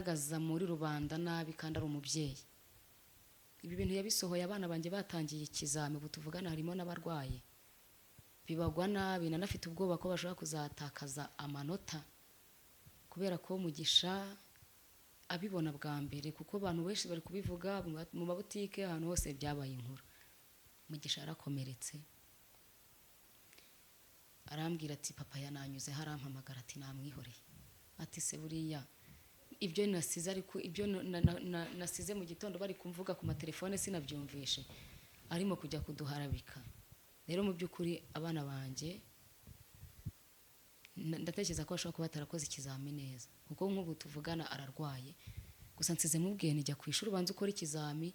agaza muri rubanda nabi kandi ari umubyeyi. Ibi bintu yabisohoye abana banjye batangiye ikizami, ubu tuvugana harimo n'abarwaye bibagwa nabi, nanafite ubwoba ko bashobora kuzatakaza amanota kubera ko Mugisha abibona bwa mbere, kuko abantu benshi bari kubivuga mu mabutike ahantu hose byabaye inkuru. Mugisha yarakomeretse, arambwira ati papa yananyuze, harampamagara ati namwihoreye, ati se buriya ibyo nasize, ariko ibyo nasize mu gitondo bari kumvuga ku matelefone sinabyumvishe, arimo kujya kuduharabika. Rero mu by'ukuri abana banjye ndatekereza ko bashobora kuba batarakoze ikizami neza, kuko nk'ubu tuvugana ararwaye, gusa nsize mubwiye nijya ku ishuri ubanza ukora ikizami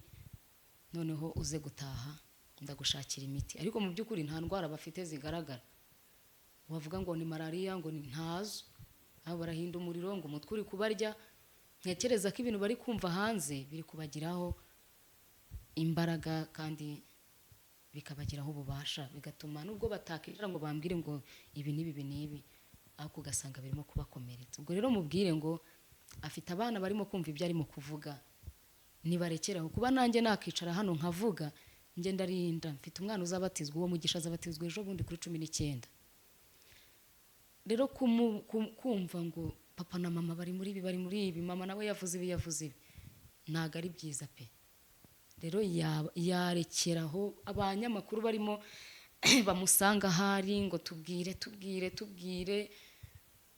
noneho uze gutaha ndagushakira imiti. Ariko mu by'ukuri nta ndwara bafite zigaragara, wavuga ngo ni malariya ngo ni ntazo, abo barahinda umuriro ngo umutwe uri kubarya. Ntekereza ko ibintu bari kumva hanze biri kubagiraho imbaraga kandi bikabagiraho ububasha, bigatuma nubwo batakira ngo bambwire ngo ibi n'ibi, ariko ugasanga birimo kubakomeretsa. Ubwo rero mubwire ngo afite abana barimo kumva ibyo arimo kuvuga, nibarekeraho. Kuba nanjye nakicara hano nkavuga, njye ndarinda, mfite umwana uzabatizwa, uwo Mugisha azabatizwa ejo bundi kuri 19. Rero kumva ngo papa na mama bari muri ibi, mama nawe yavuze ibi, ntago ari byiza pe. Rero yarekeraho abanyamakuru barimo bamusanga hari ngo tubwire,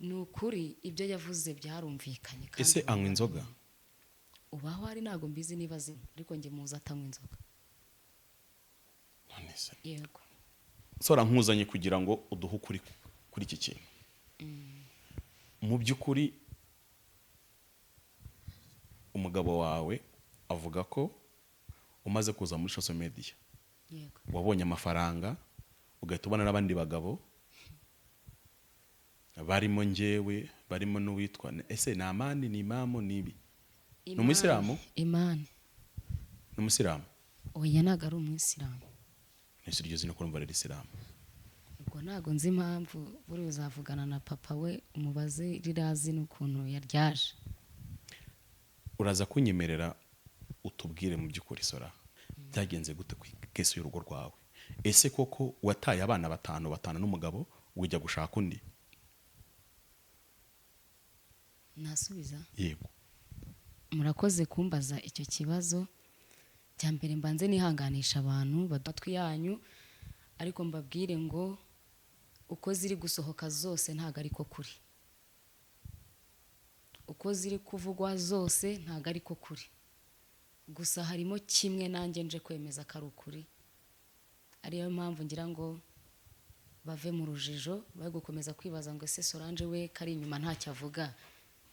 ni ukuri ibyo yavuze byarumvikanye. Ese anywa inzoga? Ubaho ari ntago mbizi niba zimwe, ariko njye muzi atanywa inzoga. Nonese yego sora nkuzanye kugira ngo uduhe ukuri kuri iki kintu. Mu by'ukuri umugabo wawe avuga ko umaze kuza muri social media yego wabonye amafaranga, ugahita ubona n'abandi bagabo barimo njyewe, barimo n'uwitwa ese ni Amani, ni Imamu, nibi ni umuyisilamu? Imani ni umuyisilamu? oya ntago ari umuyisilamu. Ese iryo zina ko numva ari isilamu? Ubwo ntago nzi impamvu, buri uzavugana na papa we umubaze rirazi n'ukuntu yaryaje. Uraza kunyemerera utubwire mu by'ukuri sora byagenze gute ku kese y'urugo rwawe? Ese koko wataye abana batanu n'umugabo ujya gushaka undi? Nasubiza? Yego. Murakoze kumbaza icyo kibazo. Cya mbere mbanze nihanganisha abantu badatwi yanyu, ariko mbabwire ngo uko ziri gusohoka zose ntago ariko kuri, uko ziri kuvugwa zose ntago ariko kuri. Gusa harimo kimwe nanjye nje kwemeza ko ari ukuri, ariyo mpamvu ngira ngo bave mu rujijo, bari gukomeza kwibaza ngo ese Solange we kari inyuma ntacyo avuga,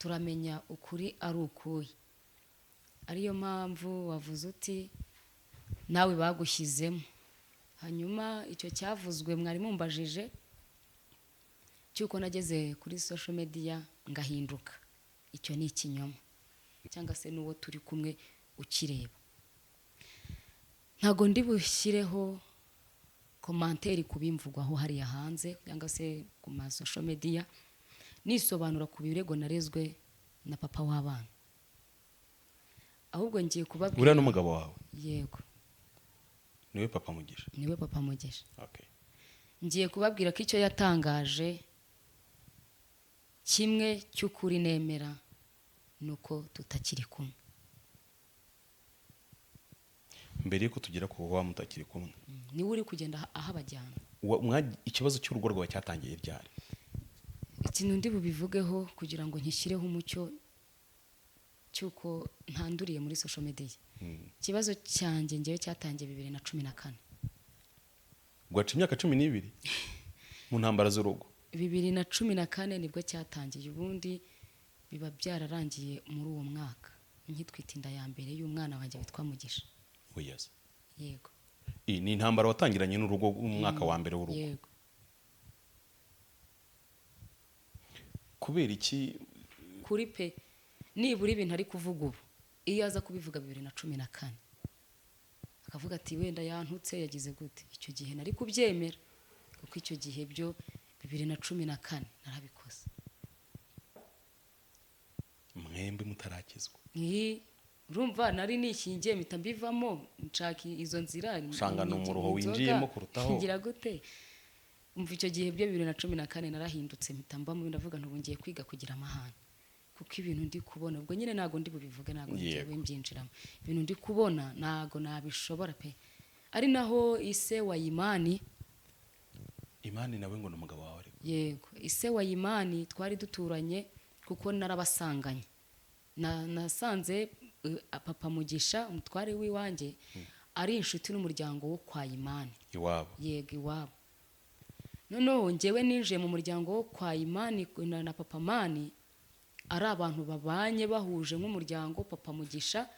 turamenya ukuri ari ukuye. Ariyo mpamvu wavuze uti nawe bagushyizemo. Hanyuma icyo cyavuzwe mwari mumbajije cyuko nageze kuri social media ngahinduka, icyo ni ikinyoma, cyangwa se n'uwo turi kumwe ukireba. Ntago ndi bushyireho komanteri kubimvugwaho hariya hanze cyangwa se ku ma social media, nisobanura ku birego narezwe na papa w'abana. Ahubwo ngiye kubabwira. Uriya n'umugabo wawe? Yego. Niwe papa Mugisha? Niwe papa Mugisha. Okay. Ngiye kubabwira ko icyo yatangaje kimwe cy'ukuri nemera nuko tutakiri kumwe. Mbere yuko tugera ku wa mutakiri kumwe, niwe uri kugenda ahabajyana. Ikibazo cy'urugo rwawe cyatangiye ryari? Ikintu ndi bubivugeho kugira ngo nkishyireho umucyo cyuko ntanduriye muri social media. Ikibazo cyanjye ngewe cyatangiye 2014. Gwaca imyaka 12 mu ntambara z'urugo? 2014 nibwo cyatangiye, ubundi biba byararangiye muri uwo mwaka nkitwita inda ya mbere y'umwana wanjye witwa Mugisha. Yes. Yego. Ni intambara watangiranye n'urugo umwaka wa mbere w'urugo? Yego. Kubera iki? Kuri pe nibura ibintu ari kuvuga ubu, iyo aza kubivuga 2014 akavuga ati wenda yantutse yagize gute, icyo gihe nari kubyemera, kuko icyo gihe byo 2014 narabikoze. mwembi mutarakizwa. urumva nari nishingiye mpita mbivamo nshaka izo nzira usanga ni umuruho winjiyemo kurutaho ngira gute. umva icyo gihe byo 2014 narahindutse mpita mbamo ndavuga ntubu ngiye kwiga kugira amahane kuko ibintu ndi kubona ubwo nyine nago ndi bubivuge nago ngiye mbyinjiramo ibintu ndi kubona nago nabishobora pe. ari naho ise wa Imani nawe ngo n'umugabo wawe ariko yego ise wa Imani twari duturanye kuko narabasanganye nasanze papa Mugisha umutware w'iwanjye ari inshuti n'umuryango wo kwa Imani iwabo. yego iwabo. noneho njyewe ninjiye mu muryango wo kwa Imani na papa Mani ari abantu babanye bahuje nk'umuryango. papa Mugisha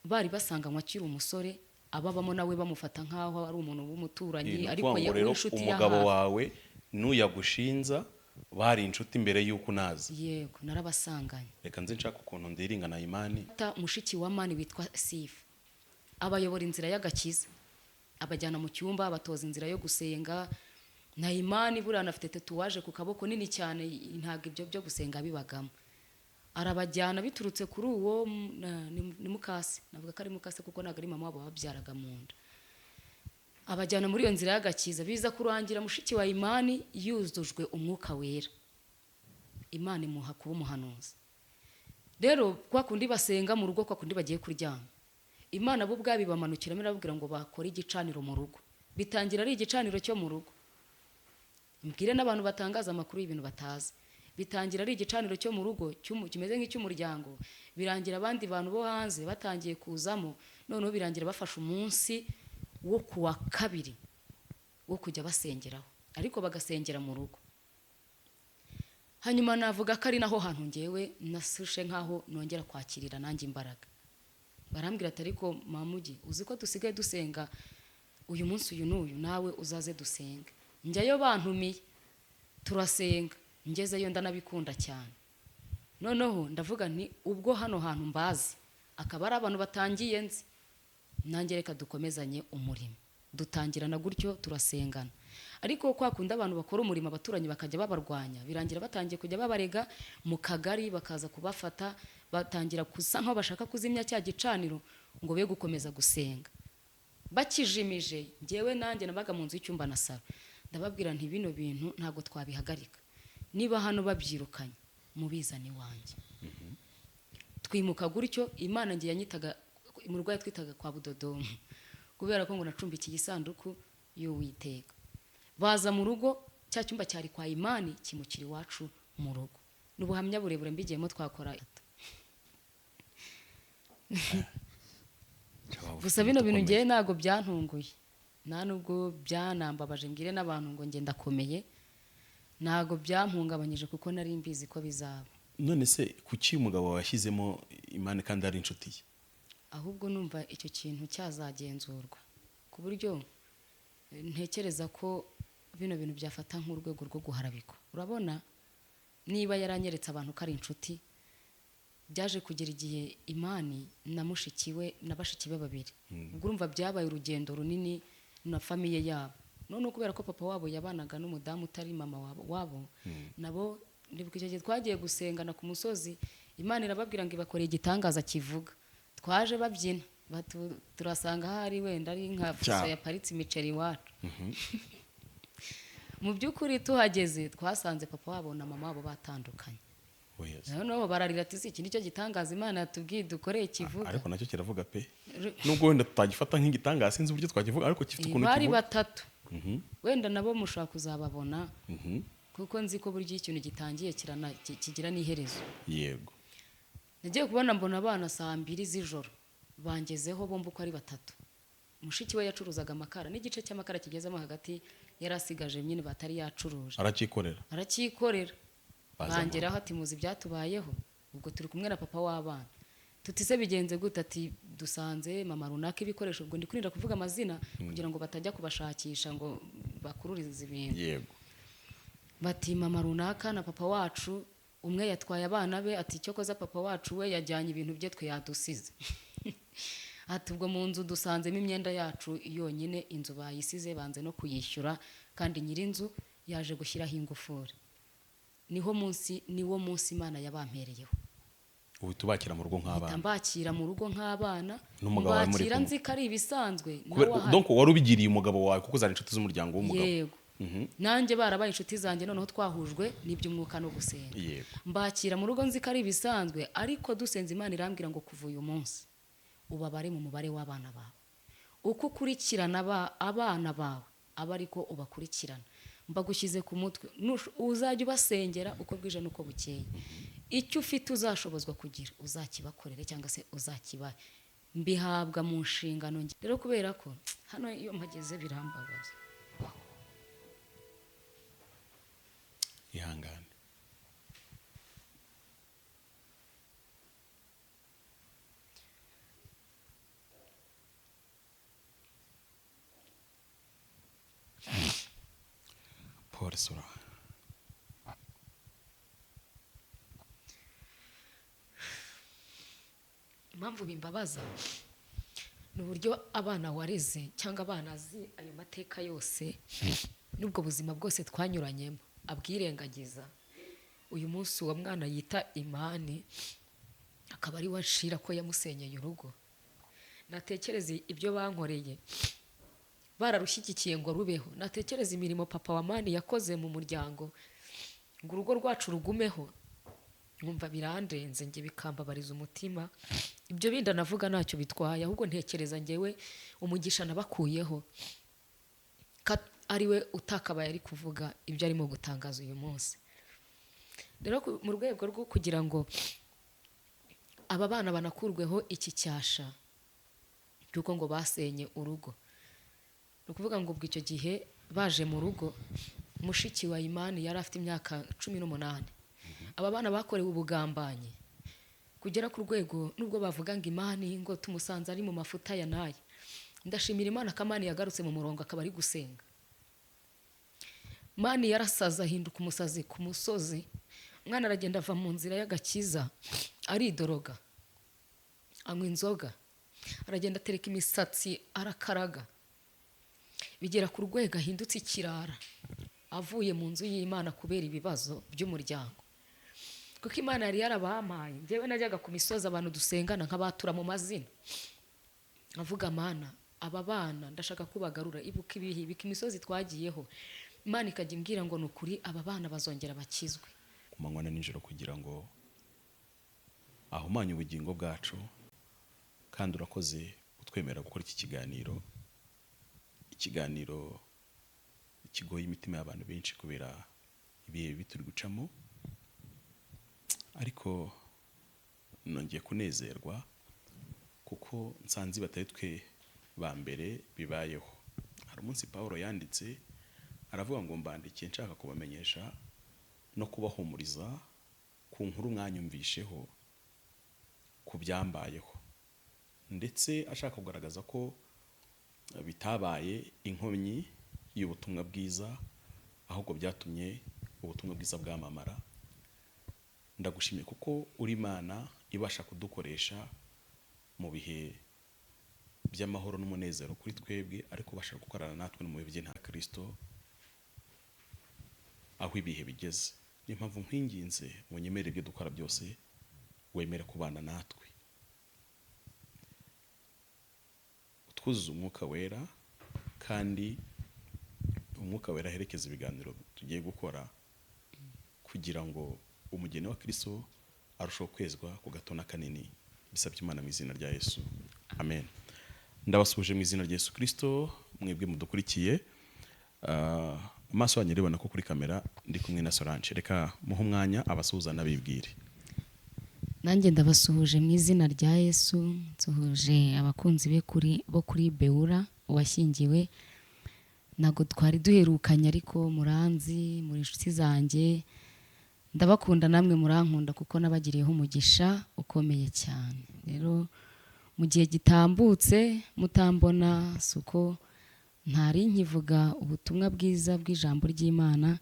bari basanganywe akiri umusore ababamo nawe bamufata nkaho ari umuntu w'umuturanyi ariko yewe inshuti ya umugabo wawe n'uyagushinza bari inshuti mbere y'uko naza. yego narabasanganye. reka nze nshaka ukuntu ndiringa na Imani mushiki wa Mani witwa Sifa abayobora inzira y'agakiza abajyana mu cyumba abatoza inzira yo gusenga. na Imani buriya anafite tatuwaje ku kaboko nini cyane ntabwo ibyo byo gusenga bibagamo. arabajyana biturutse kuri uwo ni mukase navuga ko ari mukase kuko ntabwo ari mama wabo babyaraga mu nda. abajyana muri iyo nzira y'agakiza biza kurangira mushiki wa Imani yuzujwe umwuka wera. Imana imuha kuba umuhanuzi. rero kwa kundi basenga mu rugo kwa kundi bagiye kuryama Imana bo ubwabi bamanukiramo irababwira ngo bakore igicaniro mu rugo. bitangira ari igicaniro cyo mu rugo. mbwire n'abantu batangaza amakuru y'ibintu batazi. bitangira ari igicaniro cyo mu rugo kimeze nk'icy'umuryango birangira abandi bantu bo hanze batangiye kuzamo. noneho birangira bafashe umunsi wo kuwa kabiri wo kujya basengeraho ariko bagasengera mu rugo. hanyuma navuga ko ari naho hantu ngewe nasushe nkaho nongera kwakirira nanjye imbaraga. barambwira ati ariko mamugi uzi ko dusigaye dusenga uyu munsi uyu n'uyu nawe uzaze dusenge. njyayo bantumiye turasenga ngezeyo ndanabikunda cyane. noneho ndavuga nti ubwo hano hantu mbazi akaba ari abantu batangiye nzi nanjye reka dukomezanye umurimo. dutangirana gutyo turasengana ariko kwa kundi abantu bakora umurimo abaturanyi bakajya babarwanya birangira batangiye kujya babarega mu kagari bakaza kubafata batangira kusa nkaho bashaka kuzimya cya gicaniro ngo be gukomeza gusenga. bakijimije ngewe nanjye nabaga mu nzu y'icyumba na saro ndababwira nti bino bintu ntabwo twabihagarika niba hano babyirukanye mubizane iwanjye. twimuka gutyo Imana ngiye yanyitaga umurwayi twitaga kwa Budodomu kubera ko ngo nacumbikiye isanduku y'Uwiteka. baza mu rugo cya cyumba cyari kwa Imani kimukira iwacu mu rugo. n'ubuhamya burebure mbigiyemo twakora gusa bino bintu ngiye ntago byantunguye nta nubwo byanambabaje mbwire n'abantu ngo ngenda ndakomeye ntago byampungabanyije kuko nari mbizi ko bizaba. none se kuki umugabo washyizemo Imana kandi ari inshuti ye? ahubwo numva icyo kintu cyazagenzurwa ku buryo ntekereza ko bino bintu byafata nk'urwego rwo guharabikwa. urabona niba yaranyeretse abantu ko ari inshuti byaje kugera igihe Imani na mushiki we na bashiki be babiri ubwo urumva byabaye urugendo runini na famiye yabo. none kubera ko papa wabo yabanaga n'umudamu utari mama wabo nabo ndibuka icyo gihe twagiye gusengana ku musozi Imana irababwira ngo ibakoreye igitangaza kivuga. twaje babyina turasanga hari wenda ari nka fuso yaparitse imiceri iwacu. mu by'ukuri tuhageze twasanze papa wabo na mama wabo batandukanye. noneho bararira ati iki nicyo gitangaza Imana yatubwiye dukoreye kivuga. ariko nacyo kiravuga pe nubwo wenda tutagifata nk'igitangaza sinzi uburyo twakivuga ariko gifite ukuntu kivuga. bari batatu wenda nabo mushobora kuzababona kuko nzi ko buryo ikintu gitangiye kigira n'iherezo. yego nagiye kubona mbona abana saa 2 z'ijoro bangezeho bombi uko ari batatu. mushiki we yacuruzaga amakara n'igice cy'amakara kigezemo hagati yarasigaje nyine batari yacuruje arakikorera bangeraho ati muzi byatubayeho ubwo turi kumwe na papa w'abana tutise bigenze gute ati dusanze mama runaka ibikoresho ubwo ndikurinda kuvuga amazina kugira ngo batajya kubashakisha ngo bakururize ibintu. yego bati mama runaka na papa wacu umwe yatwaye abana be ati cyo koza papa wacu we yajyanye ibintu bye twe yadusize. ati ubwo mu nzu dusanzemo imyenda yacu yonyine inzu bayisize banze no kuyishyura kandi nyirinzu yaje gushyiraho ingufuri. niwo munsi Imana yabampereyeho uhita ubakira mu rugo nk'abana mbakira mu rugo nk'abana N'umugabo wawe muri mbakira kumwe. nzi ko ari ibisanzwe Kubera- nawe ahari. donc wari ubigiriye umugabo wawe kuko zari inshuti z'umuryango w'umugabo yego nanjye barabaye inshuti zanjye noneho twahujwe n'iby'umwuka no gusenga yego mbakira mu rugo nzi ko ari ibisanzwe ariko dusenze Imana irambwira ngo kuva uyu munsi ubabare mu mubare w'abana bawe uko ukurikirana abana bawe aba ariko ubakurikirana mbagushyize ku mutwe uzajya ubasengera uko bwije n'uko bukeye icyo ufite uzashobozwa kugira uzakibakorere cyangwa se uzakibahe mbihabwa mu nshingano njye rero kubera ko hano iyo mpageze birambabaza ihangane Paul Sura impamvu bimbabaza ni uburyo abana wareze cyangwa abana azi ayo mateka yose n'ubwo buzima bwose twanyuranyemo abwirengagiza uyu munsi uwo mwana yita Imani akaba ari we nshira ko yamusenyeye urugo natekereza ibyo bankoreye bararushyigikiye ngo rubeho natekereza imirimo papa wa Mani yakoze mu muryango ngo urugo rwacu rugumeho nkumva birandenze njye bikambabariza umutima ibyo binda navuga ntacyo bitwaye ahubwo ntekereza njyewe umugisha nabakuyeho ari we utakabaye ari kuvuga ibyo arimo gutangaza uyu munsi rero mu rwego rwo kugira ngo aba bana banakurweho iki cyasha cy'uko ngo basenye urugo ni ukuvuga ngo ubwo icyo gihe baje mu rugo mushiki wa Imani yari afite imyaka 18 aba bana bakorewe ubugambanyi kugera ku rwego nubwo bavuga ngo Imani ngo tumusanze ari mu mafuta ya naye ndashimira Imana ko Imani yagarutse mu murongo akaba ari gusenga Imani yarasaza ahinduka umusazi ku musozi umwana aragenda ava mu nzira y'agakiza aridoroga anywa inzoga aragenda atereka imisatsi arakaraga bigera ku rwego ahindutse ikirara avuye mu nzu y'Imana kubera ibibazo by'umuryango kuko Imana yari yarabampaye njyewe najyaga ku misozi abantu dusengana nk'abatura mu mazina avuga Mana aba bana ndashaka kubagarura ibuka ibihe bika imisozi twagiyeho Imana ikajya imbwira ngo nukuri aba bana bazongera bakizwe ku manywa na nijoro kugira ngo ahumanye ubugingo bwacu kandi urakoze utwemera gukora iki kiganiro kigoye imitima y'abantu benshi kubera ibihe bituri gucamo ariko nongeye kunezerwa kuko nsanze batari twe ba mbere bibayeho hari umunsi Paulo yanditse aravuga ngo mbandikiye nshaka kubamenyesha no kubahumuriza ku nkuru mwanyumvisheho ku byambayeho ndetse ashaka kugaragaza ko bitabaye inkomyi y'ubutumwa bwiza ahubwo byatumye ubutumwa bwiza bwamamara ndagushimiye kuko uri Imana ibasha kudukoresha mu bihe by'amahoro n'umunezero kuri twebwe ariko ubasha gukorana natwe no mu bihe nta Kristo aho ibihe bigeze niyo mpamvu nkwinginze ngo nyemere ibyo dukora byose wemere kubana natwe utwuzuza umwuka wera kandi umwuka wera aherekeza ibiganiro tugiye gukora kugira ngo umugeni wa Kristo arushaho kwezwa ku gato na kanini bisabye Imana mu izina rya Yesu amen ndabasuje mu izina rya Yesu Kristo mwebwe mudukurikiye amaso yanyu rebana ko kuri kamera ndi kumwe na Solange reka muhe umwanya abasuhuza n'abibwire nanjye ndabasuhuje mu izina rya Yesu nsuhuje abakunzi be bo kuri Beura washyingiwe ntago twari duherukanye ariko muranzi muri inshuti zanjye ndabakunda namwe murankunda kuko nabagiriyeho umugisha ukomeye cyane rero mu gihe gitambutse mutambona suko ntari nkivuga ubutumwa bwiza bw'ijambo ry'Imana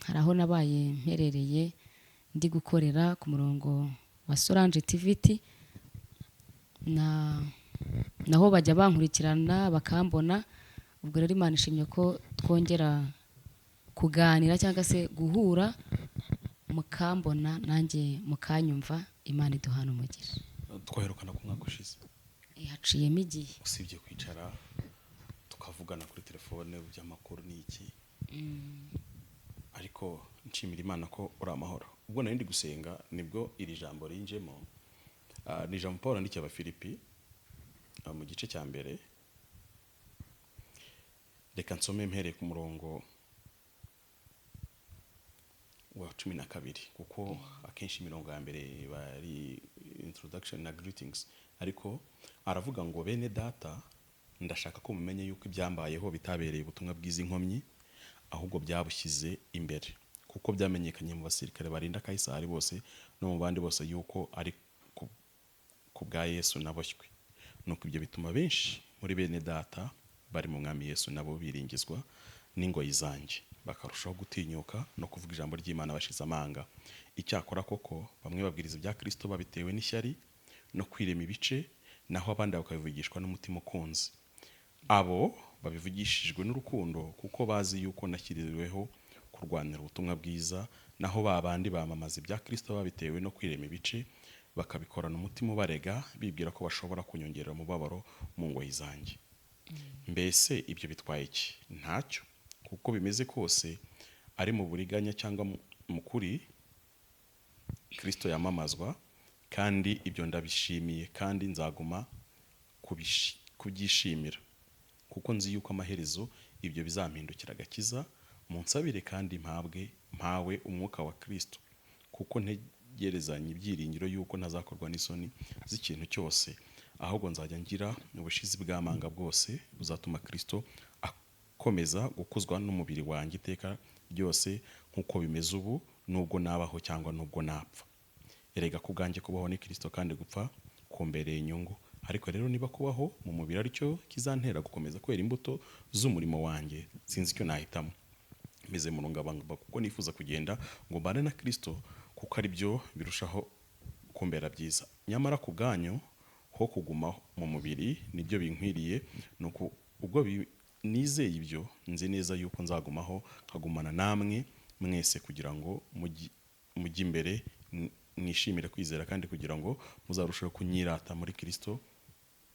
hari aho nabaye mperereye ndi gukorera ku murongo wa Solange TVT naho bajya bankurikirana bakambona ubwo rero Imana ishimye ko twongera kuganira cyangwa se guhura mukambona nanjye mukanyumva imana iduhana umugisha. twaherukana ku mwaka ushize, Haciyemo igihe. usibye kwicara tukavugana kuri telefone by'amakuru n'iki, ariko nshimira imana ko uri amahoro. Ubwo nari ndi gusenga nibwo iri jambo rinjemo. Ni ijambo Paul yandikiye Abafilipi mu gice cya mbere. Reka nsome mpereye ku murongo wa 12 kuko akenshi imirongo ya mbere bari introduction na greetings, ariko aravuga ngo bene data ndashaka ko mumenye yuko ibyambayeho bitabereye ubutumwa bwiza inkomyi, ahubwo byabushyize imbere, kuko byamenyekanye mu basirikare barinda Kayisari bose no mu bandi bose yuko ari ku bwa Yesu naboshywe. Nuko ibyo bituma benshi muri bene data bari mu mwami Yesu nabo biringizwa n'ingoyi zanjye, bakarushaho gutinyuka no kuvuga ijambo ry'Imana bashize amanga. Icyakora koko bamwe babwiriza ibya Kristo babitewe n'ishyari no kwirema ibice, naho abandi bakabivugishwa n'umutima ukunze. Abo babivugishijwe n'urukundo kuko bazi yuko nashyiriweho kurwanira ubutumwa bwiza, naho babandi bamamaza ibya Kristo babitewe no kwirema ibice, bakabikorana umutima ubarega, bibwira ko bashobora kunyongerera umubabaro mu ngoyi zanjye. Mbese ibyo bitwaye iki? Ntacyo, kuko bimeze kose ari mu buriganya cyangwa mu kuri Kristo yamamazwa, kandi ibyo ndabishimiye kandi nzaguma kubyishimira, kuko nzi yuko amaherezo ibyo bizampindukira agakiza. Munsabire kandi mpawe umwuka wa Kristo, kuko ntegerezanye ibyiringiro yuko ntazakorwa n'isoni z'ikintu cyose, ahubwo nzajya ngira ubushizi bw'amanga bwose buzatuma Kristo akomeza gukuzwa n'umubiri wanjye iteka ryose, nk'uko bimeze ubu, nubwo nabaho cyangwa nubwo napfa. Erega ku bwanjye kubaho ni Kristo, kandi gupfa kumbereye inyungu. Ariko rero niba kubaho mu mubiri aricyo kizantera gukomeza kwera imbuto z'umurimo wanjye, sinzi icyo nahitamo. Meze mu rungabangaba kuko nifuza kugenda ngo mbane na Kristo, kuko ari byo birushaho kumbera byiza. Nyamara ku bwanyu ho kuguma mu mubiri nibyo binkwiriye, nuko ubwo nizeye ibyo, nzi neza yuko nzagumaho nkagumana namwe mwese, kugira ngo mujye imbere mwishimire kwizera, kandi kugira ngo muzarusheho kunyirata muri Kristo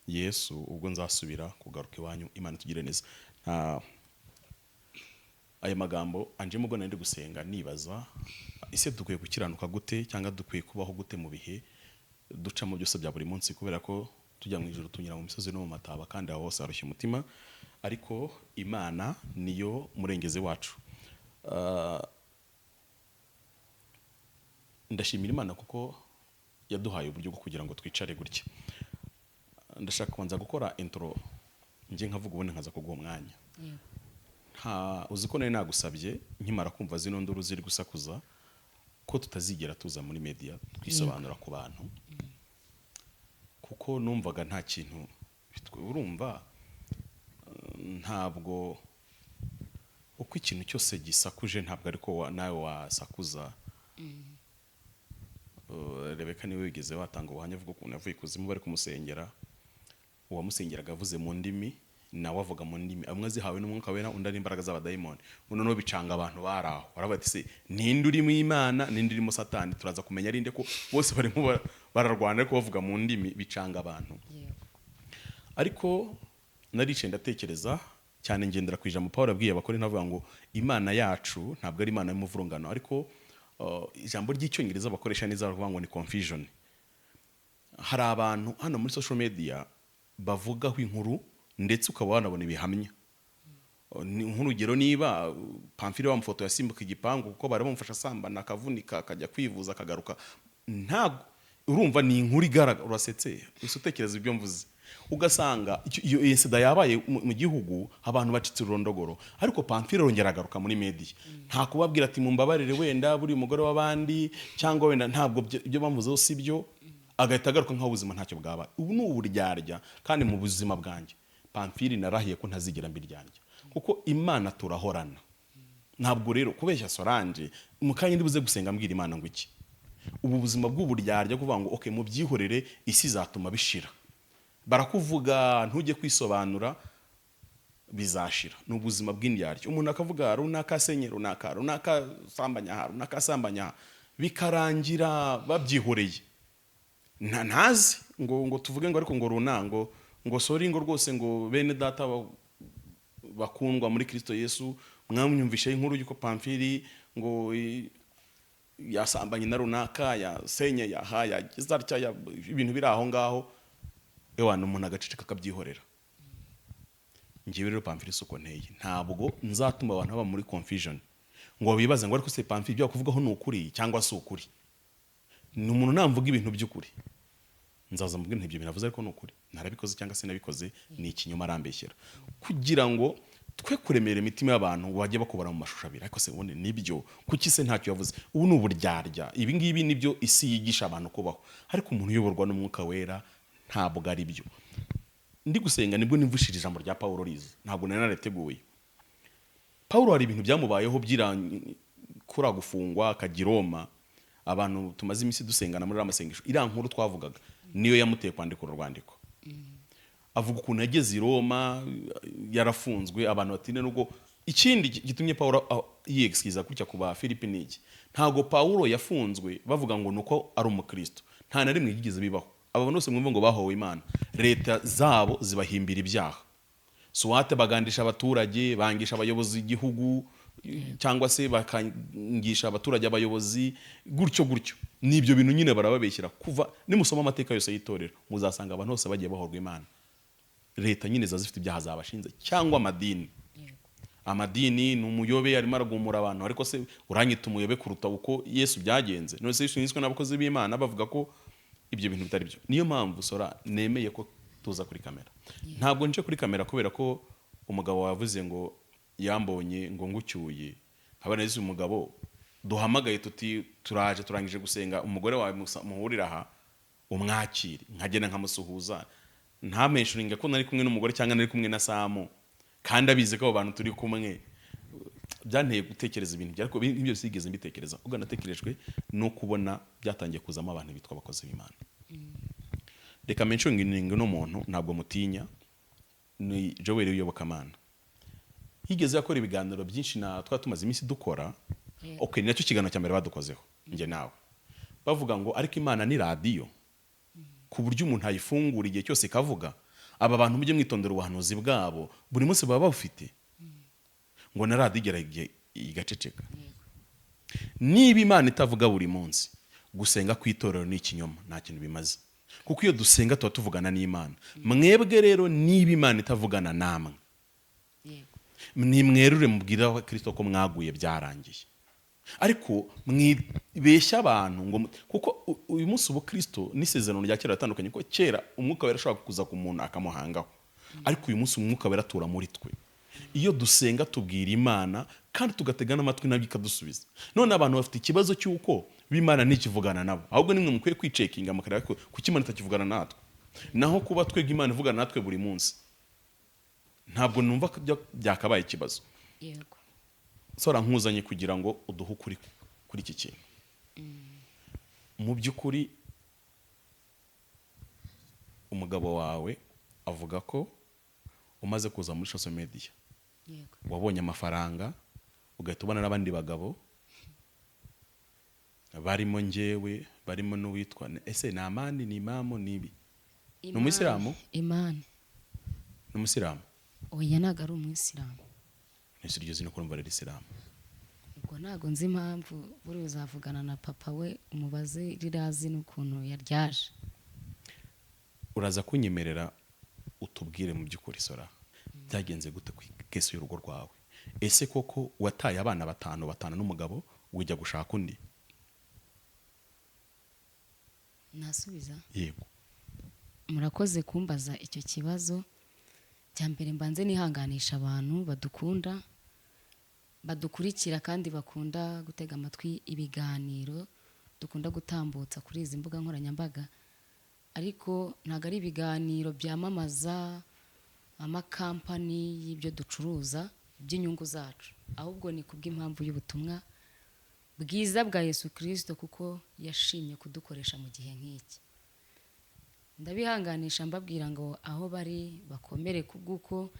Yesu ubwo nzasubira kugaruka iwanyu. Imana tugire neza. Aya magambo anjemo ubwo nari gusenga nibaza, ese dukwiye gukiranuka gute cyangwa dukwiye kubaho gute mu bihe ducamo byose bya buri munsi, kubera ko tujya mu ijuru tunyura mu misozi no mu mataba, kandi aho hose harushya umutima, ariko Imana niyo murengeze wacu. Ndashimira Imana kuko yaduhaye uburyo bwo kugira ngo twicare gutya. Ndashaka kubanza gukora intro nje nkavuga ubundi nkaza kuguha umwanya. Uzi ko nari nagusabye nkimara kumva zino nduru ziri gusakuza ko tutazigera tuza muri media twisobanura ku bantu, kuko numvaga nta kintu urumva, ntabwo uko ikintu cyose gisakuje ntabwo ariko nawe wasakuza. Rebeka niwe wigeze watanga ubuhamya avuga ukuntu yavuye kuzimu bari kumusengera, uwamusengeraga avuze mu ndimi nawe avuga mu ndimi, amwe zihawe n'umwuka wera, undi ari imbaraga z'abadayimoni. Noneho bicanga abantu baraho, baravuga ati se ninde uri mu Imana ninde uri mu Satani? Turaza kumenya arinde ko bose barimo bararwana ariko bavuga mu ndimi, bicanga abantu. Ariko narice ndatekereza cyane, ngendera ku ijambo Paul abwiye abakore, ntavuga ngo Imana yacu ntabwo ari Imana y'umuvurungano, ariko ijambo ry'icyongereza bakoresha neza bavuga ngo ni confusion. Hari abantu hano muri social media bavugaho inkuru ndetse ukaba wanabona ibihamya. Nk'urugero, niba Pamphile wamufoto yasimbuka igipangu kuko bari bamufasha asambana akavunika akajya kwivuza akagaruka, ntabwo urumva ni inkuru igaragara, urasetse ese utekereza ibyo mvuze, ugasanga iyo insida yabaye mu gihugu abantu bacitse urondogoro, ariko Pamphile arongera agaruka muri media, nta kubabwira ati mumbabarire wenda buri umugore w'abandi cyangwa wenda ntabwo ibyo bamuzeho sibyo, agahita agaruka nk'aho ubuzima ntacyo bwaba. Ubu ni uburyarya, kandi mu buzima bwanjye Pamphile narahiye ko ntazigera mbiryarya, kuko Imana turahorana. Ntabwo rero kubeshya Solange mukanye ndibuze gusenga mbwira Imana ngo iki, ubu buzima bw'uburyarya kuvuga ngo okay mubyihorere isi zatuma bishira, barakuvuga ntujye kwisobanura bizashira. Ni ubuzima bw'indyarya, umuntu akavuga runaka senye runaka sambanya bikarangira babyihoreye. ntazi ngo tuvuge ngo ariko ngo runango ngo sori ngo rwose ngo bene data bakundwa muri Kristo Yesu, mwamwumvishe inkuru y'uko Pamfili ngo yasambanye na runaka, yasenye, yahaya gizarya ibintu biri aho ngaho, ewana umuntu agaceceka akabyihorera. Ngiye rero Pamfili suko nteye, ntabwo nzatuma abantu baba muri confusion ngo bibaze ngo ariko se Pamfili byo kuvugaho ni ukuri cyangwa si ukuri. Ni umuntu namvuga ibintu by'ukuri, nzaza mubwira ntibyo binavuze ariko ni ukuri, narabikoze cyangwa se nabikoze, ni ikinyoma arambeshyera, kugira ngo twe kuremera imitima y'abantu ngo bajye bakubara mu mashusho abiri. Ariko se ubundi nibyo kuki se ntacyo yavuze? Ubu ni uburyarya, ibi ngibi nibyo isi yigisha abantu kubaho, ariko umuntu uyoborwa n'umwuka wera ntabwo ari byo. Ndi gusenga nibwo nimvushije ijambo rya Paulo riza, ntabwo nari narateguye. Paulo hari ibintu byamubayeho kura gufungwa akagira Roma, abantu tumaze iminsi dusengana muri amasengesho, iriya nkuru twavugaga niyo yamuteye kwandika urwandiko. Avuga ukuntu yageze i Roma yarafunzwe, abantu batine nubwo. Ikindi gitumye Paulo yiexkiza kujya kuba Filipi niki, ntago Paulo yafunzwe bavuga ngo nuko ari umukristo, nta na rimwe yigeze bibaho. Aba bose mwumva ngo bahowe Imana, leta zabo zibahimbira ibyaha, suwate bagandisha abaturage, bangisha abayobozi igihugu, cyangwa se bakangisha abaturage abayobozi, gutyo nibyo bintu nyine barababeshyira. Kuva nimusoma amateka yose y'itorero muzasanga abantu bose bagiye bahorwa Imana. Leta nyine zazifite ibyaha zabashinze, cyangwa amadini ni umuyobe arimo aragumura abantu. Ariko se uranyita umuyobe kuruta uko Yesu byagenze? None se yishwe n'abakozi b'Imana bavuga ko ibyo bintu bitari byo. Niyo mpamvu Sora nemeye ko tuza kuri kamera. Ntabwo nje kuri kamera kubera ko umugabo wavuze ngo yambonye ngo ngucyuye. Haba neza umugabo duhamagaye tuti turaje turangije gusenga, umugore wawe muhurira aha umwakire, nkagenda nkamusuhuza, ntameshuringa ko nari kumwe n'umugore cyangwa nari kumwe na Samu, kandi abize ko abo bantu turi kumwe. Byanteye gutekereza ibintu ariko ibyo sigeze mbitekereza, ubwo natekerejwe no kubona byatangiye kuzamo abantu bitwa abakozi b'Imana. Reka mentioning no muntu ntabwo mutinya, ni Joel Uyobokamana. Yigeze akora ibiganiro byinshi na tumaze iminsi dukora. Okay, nacyo kiganiro cya mbere badukozeho nge nawe, bavuga ngo ariko Imana ni radio, ku buryo umuntu ayifungura igihe cyose ikavuga. Aba bantu mujye mwitondera ubuhanuzi bwabo, buri munsi baba bafite ngo na radio igera igaceceka. Niba Imana itavuga buri munsi, gusenga kwitorero ni ikinyoma, nta kintu bimaze, kuko iyo dusenga tuba tuvugana n'Imana. Mwebwe rero niba Imana itavugana namwe, nimwerure mubwira wa Kristo ko mwaguye byarangiye. Ariko mwibeshya abantu ngo kuko uyu munsi ubu Kristo n'isezerano rya kera ratandukanye, ko kera umwuka wera ashaka kuza ku muntu akamuhangaho, ariko uyu munsi umwuka wera atura muri twe. Iyo dusenga tubwira Imana kandi tugategana amatwi nabyo ikadusubiza. None abantu bafite ikibazo cy'uko b'Imana ntikivugana nabo, ahubwo nimwe mukwiye kwicekinga makarako kuki Imana itakivugana natwe, naho kuba twega Imana ivugana natwe buri munsi. Ntabwo numva byakabaye ikibazo. Yego. Sora nkuzanye kugira ngo uduhe ukuri kuri iki kintu. Mu by'ukuri umugabo wawe avuga ko umaze kuza muri social media, Yego, wabonye amafaranga, ugahita ubona n'abandi bagabo barimo njyewe, barimo n'uwitwa ese ni Amani, ni Imamu, nibi ni umuyisilamu? Imani ni umusiramu? oya ntago ari umuyisilamu. Nese iryo zino kurumva rero Isilamu. Ubwo ntago nzi impamvu buri uzavugana na papa we umubaze rirazi n'ukuntu yaryaje. Uraza kunyemerera utubwire mu by'ukuri Sora, byagenze gute ku kesi y'urugo rwawe? Ese koko wataye abana batanu n'umugabo wijya gushaka undi? Nasubiza? Yego. Murakoze kumbaza icyo kibazo. Cya mbere mbanze nihanganisha abantu badukunda, badukurikira kandi bakunda gutega amatwi ibiganiro dukunda gutambutsa kuri izi mbuga nkoranyambaga. Ariko ntago ari ibiganiro byamamaza amakampani y'ibyo ducuruza by'inyungu zacu, ahubwo ni kubw'impamvu y'ubutumwa bwiza bwa Yesu Kristo, kuko yashimye kudukoresha mu gihe nk'iki. Ndabihanganisha mbabwira ngo aho bari bakomere, kubw'uko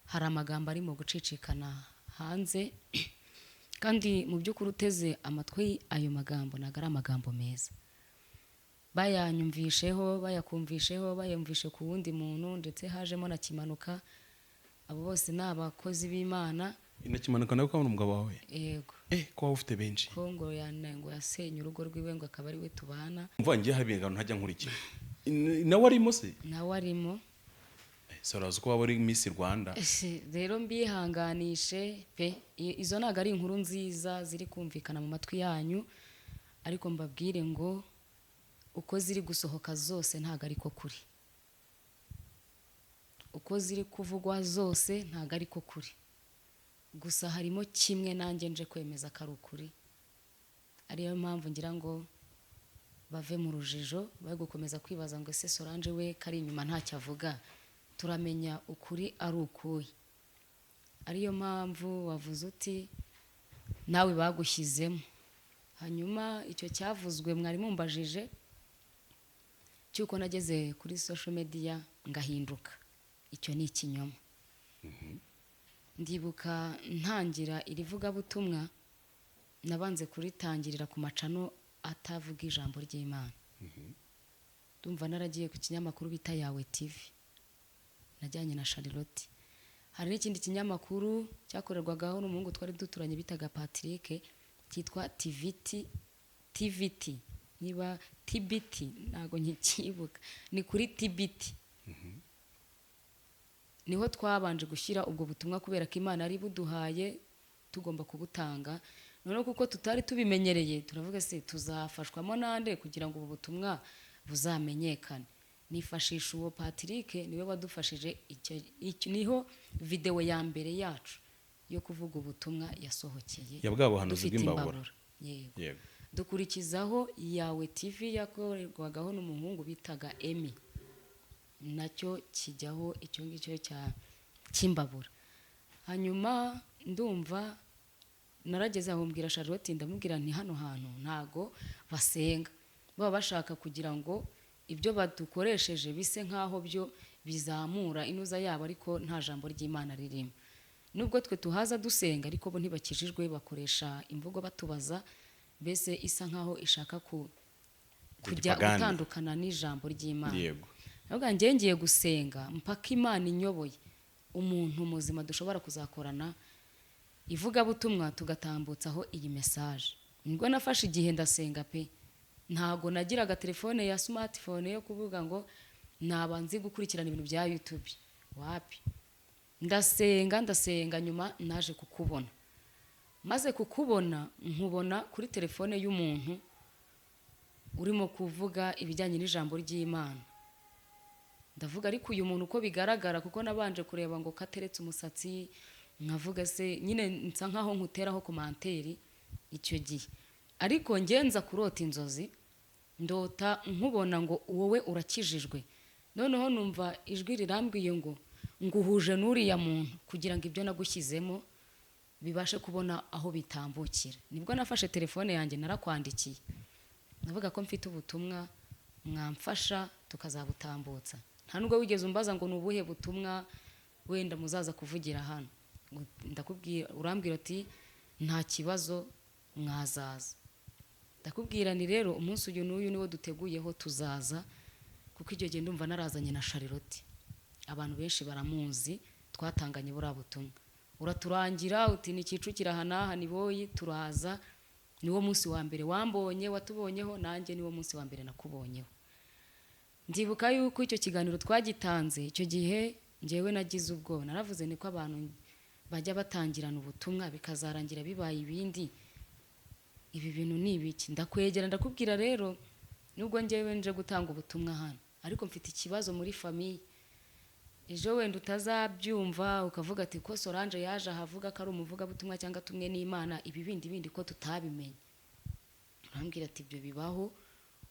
hari amagambo arimo gucicikana hanze, kandi mu by'ukuri uteze amatwi ayo magambo ntago ari amagambo meza. bayanyumvisheho bayakumvisheho bayumvishe ku wundi muntu, ndetse hajemo na Kimanuka. Abo bose ni abakozi b'Imana. Kimanuka nawe ukabona umugabo wawe? Yego. Ko waba ufite benshi? Ko ngo yasenye urugo rwiwe ngo akaba ari we tubana. Mvuga ngiye habinga ntajya nkurikira. Nawe arimo se? Nawe arimo. Soraza ko waba uri Miss Rwanda. Rero mbihanganishe pe, izo ntago ari inkuru nziza ziri kumvikana mu matwi yanyu, ariko mbabwire ngo uko ziri gusohoka zose ntago ariko kuri, uko ziri kuvugwa zose ntago ariko kuri, gusa harimo kimwe nanjye nje kwemeza ko ari ukuri. Ariyo mpamvu ngira ngo bave mu rujijo, bari gukomeza kwibaza ngo ese Solange we kari inyuma ntacyo avuga, turamenya ukuri ari ukuye. Ariyo mpamvu wavuze uti nawe bagushyizemo. Hanyuma icyo cyavuzwe mwari mumbajije cyuko nageze kuri social media ngahinduka, icyo ni ikinyoma. Ndibuka ntangira irivuga butumwa, nabanze kuritangirira ku macano atavuga ijambo ry'Imana. Ndumva naragiye ku kinyamakuru bita Yawe TV, najyanye na Charlotte. Hari n'ikindi kinyamakuru cyakorerwagaho n'umuhungu twari duturanye bitaga Patrick, cyitwa TVT, niba TBT ntago nkikibuka, ni kuri TBT. Niho twabanje gushyira ubwo butumwa kubera ko Imana ari buduhaye tugomba kubutanga. Noneho kuko tutari tubimenyereye, turavuga se tuzafashwamo nande kugira ngo ubu butumwa buzamenyekane. Nifashisha uwo Patrick, niwe wadufashije. Niho video ya mbere yacu yo kuvuga ubutumwa yasohokeye. Yabwabo hanuzi bw'imbabura. Yego. Dukurikizaho Yawe TV yakorerwagaho n'umuhungu bitaga Emmy, nacyo kijyaho icyo ngicyo cy'imbabura. Hanyuma ndumva narageze aho mbwira Charlotte, ndamubwira nti hano hantu ntago basenga, baba bashaka kugira ngo ibyo badukoresheje bise nkaho byo bizamura inuza yabo, ariko nta jambo ry'Imana ririmo. Nubwo twe tuhaza dusenga, ariko bo ntibakijijwe, bakoresha imvugo batubaza, mbese isa nkaho ishaka kujya gutandukana n'ijambo ry'Imana. Yego. Nabwo ngiye gusenga mpaka Imana inyoboye umuntu muzima dushobora kuzakorana ivugabutumwa tugatambutsaho iyi message. Nibwo nafashe igihe ndasenga pe, ntago nagiraga telefone ya smartphone yo kuvuga ngo naba nzi gukurikirana ibintu bya YouTube, wapi. Ndasenga nyuma naje kukubona. Maze kukubona nkubona kuri telefone y'umuntu urimo kuvuga ibijyanye n'ijambo ry'Imana. Ndavuga ariko uyu muntu uko bigaragara, kuko nabanje kureba ngo kateretse umusatsi, nkavuga se nyine nsa nkaho nkuteraho komanteri icyo gihe. Ariko ngenza kurota inzozi, ndota nkubona ngo wowe urakijijwe. Noneho numva ijwi rirambwiye ngo nguhuje n'uriya muntu kugira ngo ibyo nagushyizemo bibashe kubona aho bitambukira. Nibwo nafashe telefone yanjye narakwandikiye, navuga ko mfite ubutumwa mwamfasha tukazabutambutsa. Nta nubwo wigeze umbaza ngo nubuhe butumwa wenda muzaza kuvugira hano. Ndakubwira, urambwira ati nta kibazo mwazaza. Ndakubwira ni rero umunsi uyu n'uyu niwo duteguyeho tuzaza, kuko icyo gihe ndumva narazanye na Charlotte. Abantu benshi baramuzi, twatanganye buriya butumwa. Uraturangira uti ni Kicukiro aha ni boyi, turaza. Niwo munsi wa mbere wambonye, watubonyeho, nanjye niwo munsi wa mbere nakubonyeho. Ndibuka yuko icyo kiganiro twagitanze, icyo gihe njyewe nagize ubwoba. Naravuze niko abantu bajya batangirana ubutumwa bikazarangira bibaye ibindi. Ibi bintu ni ibiki? Ndakwegera ndakubwira rero, nubwo njyewe nje gutanga ubutumwa hano, ariko mfite ikibazo muri famille. Ejo wenda utazabyumva ukavuga ati ko Solange yaje ahavuga ko ari umuvuga butumwa cyangwa tumwe n'Imana, ibi bindi ko tutabimenye. Urambwira ati ibyo bibaho,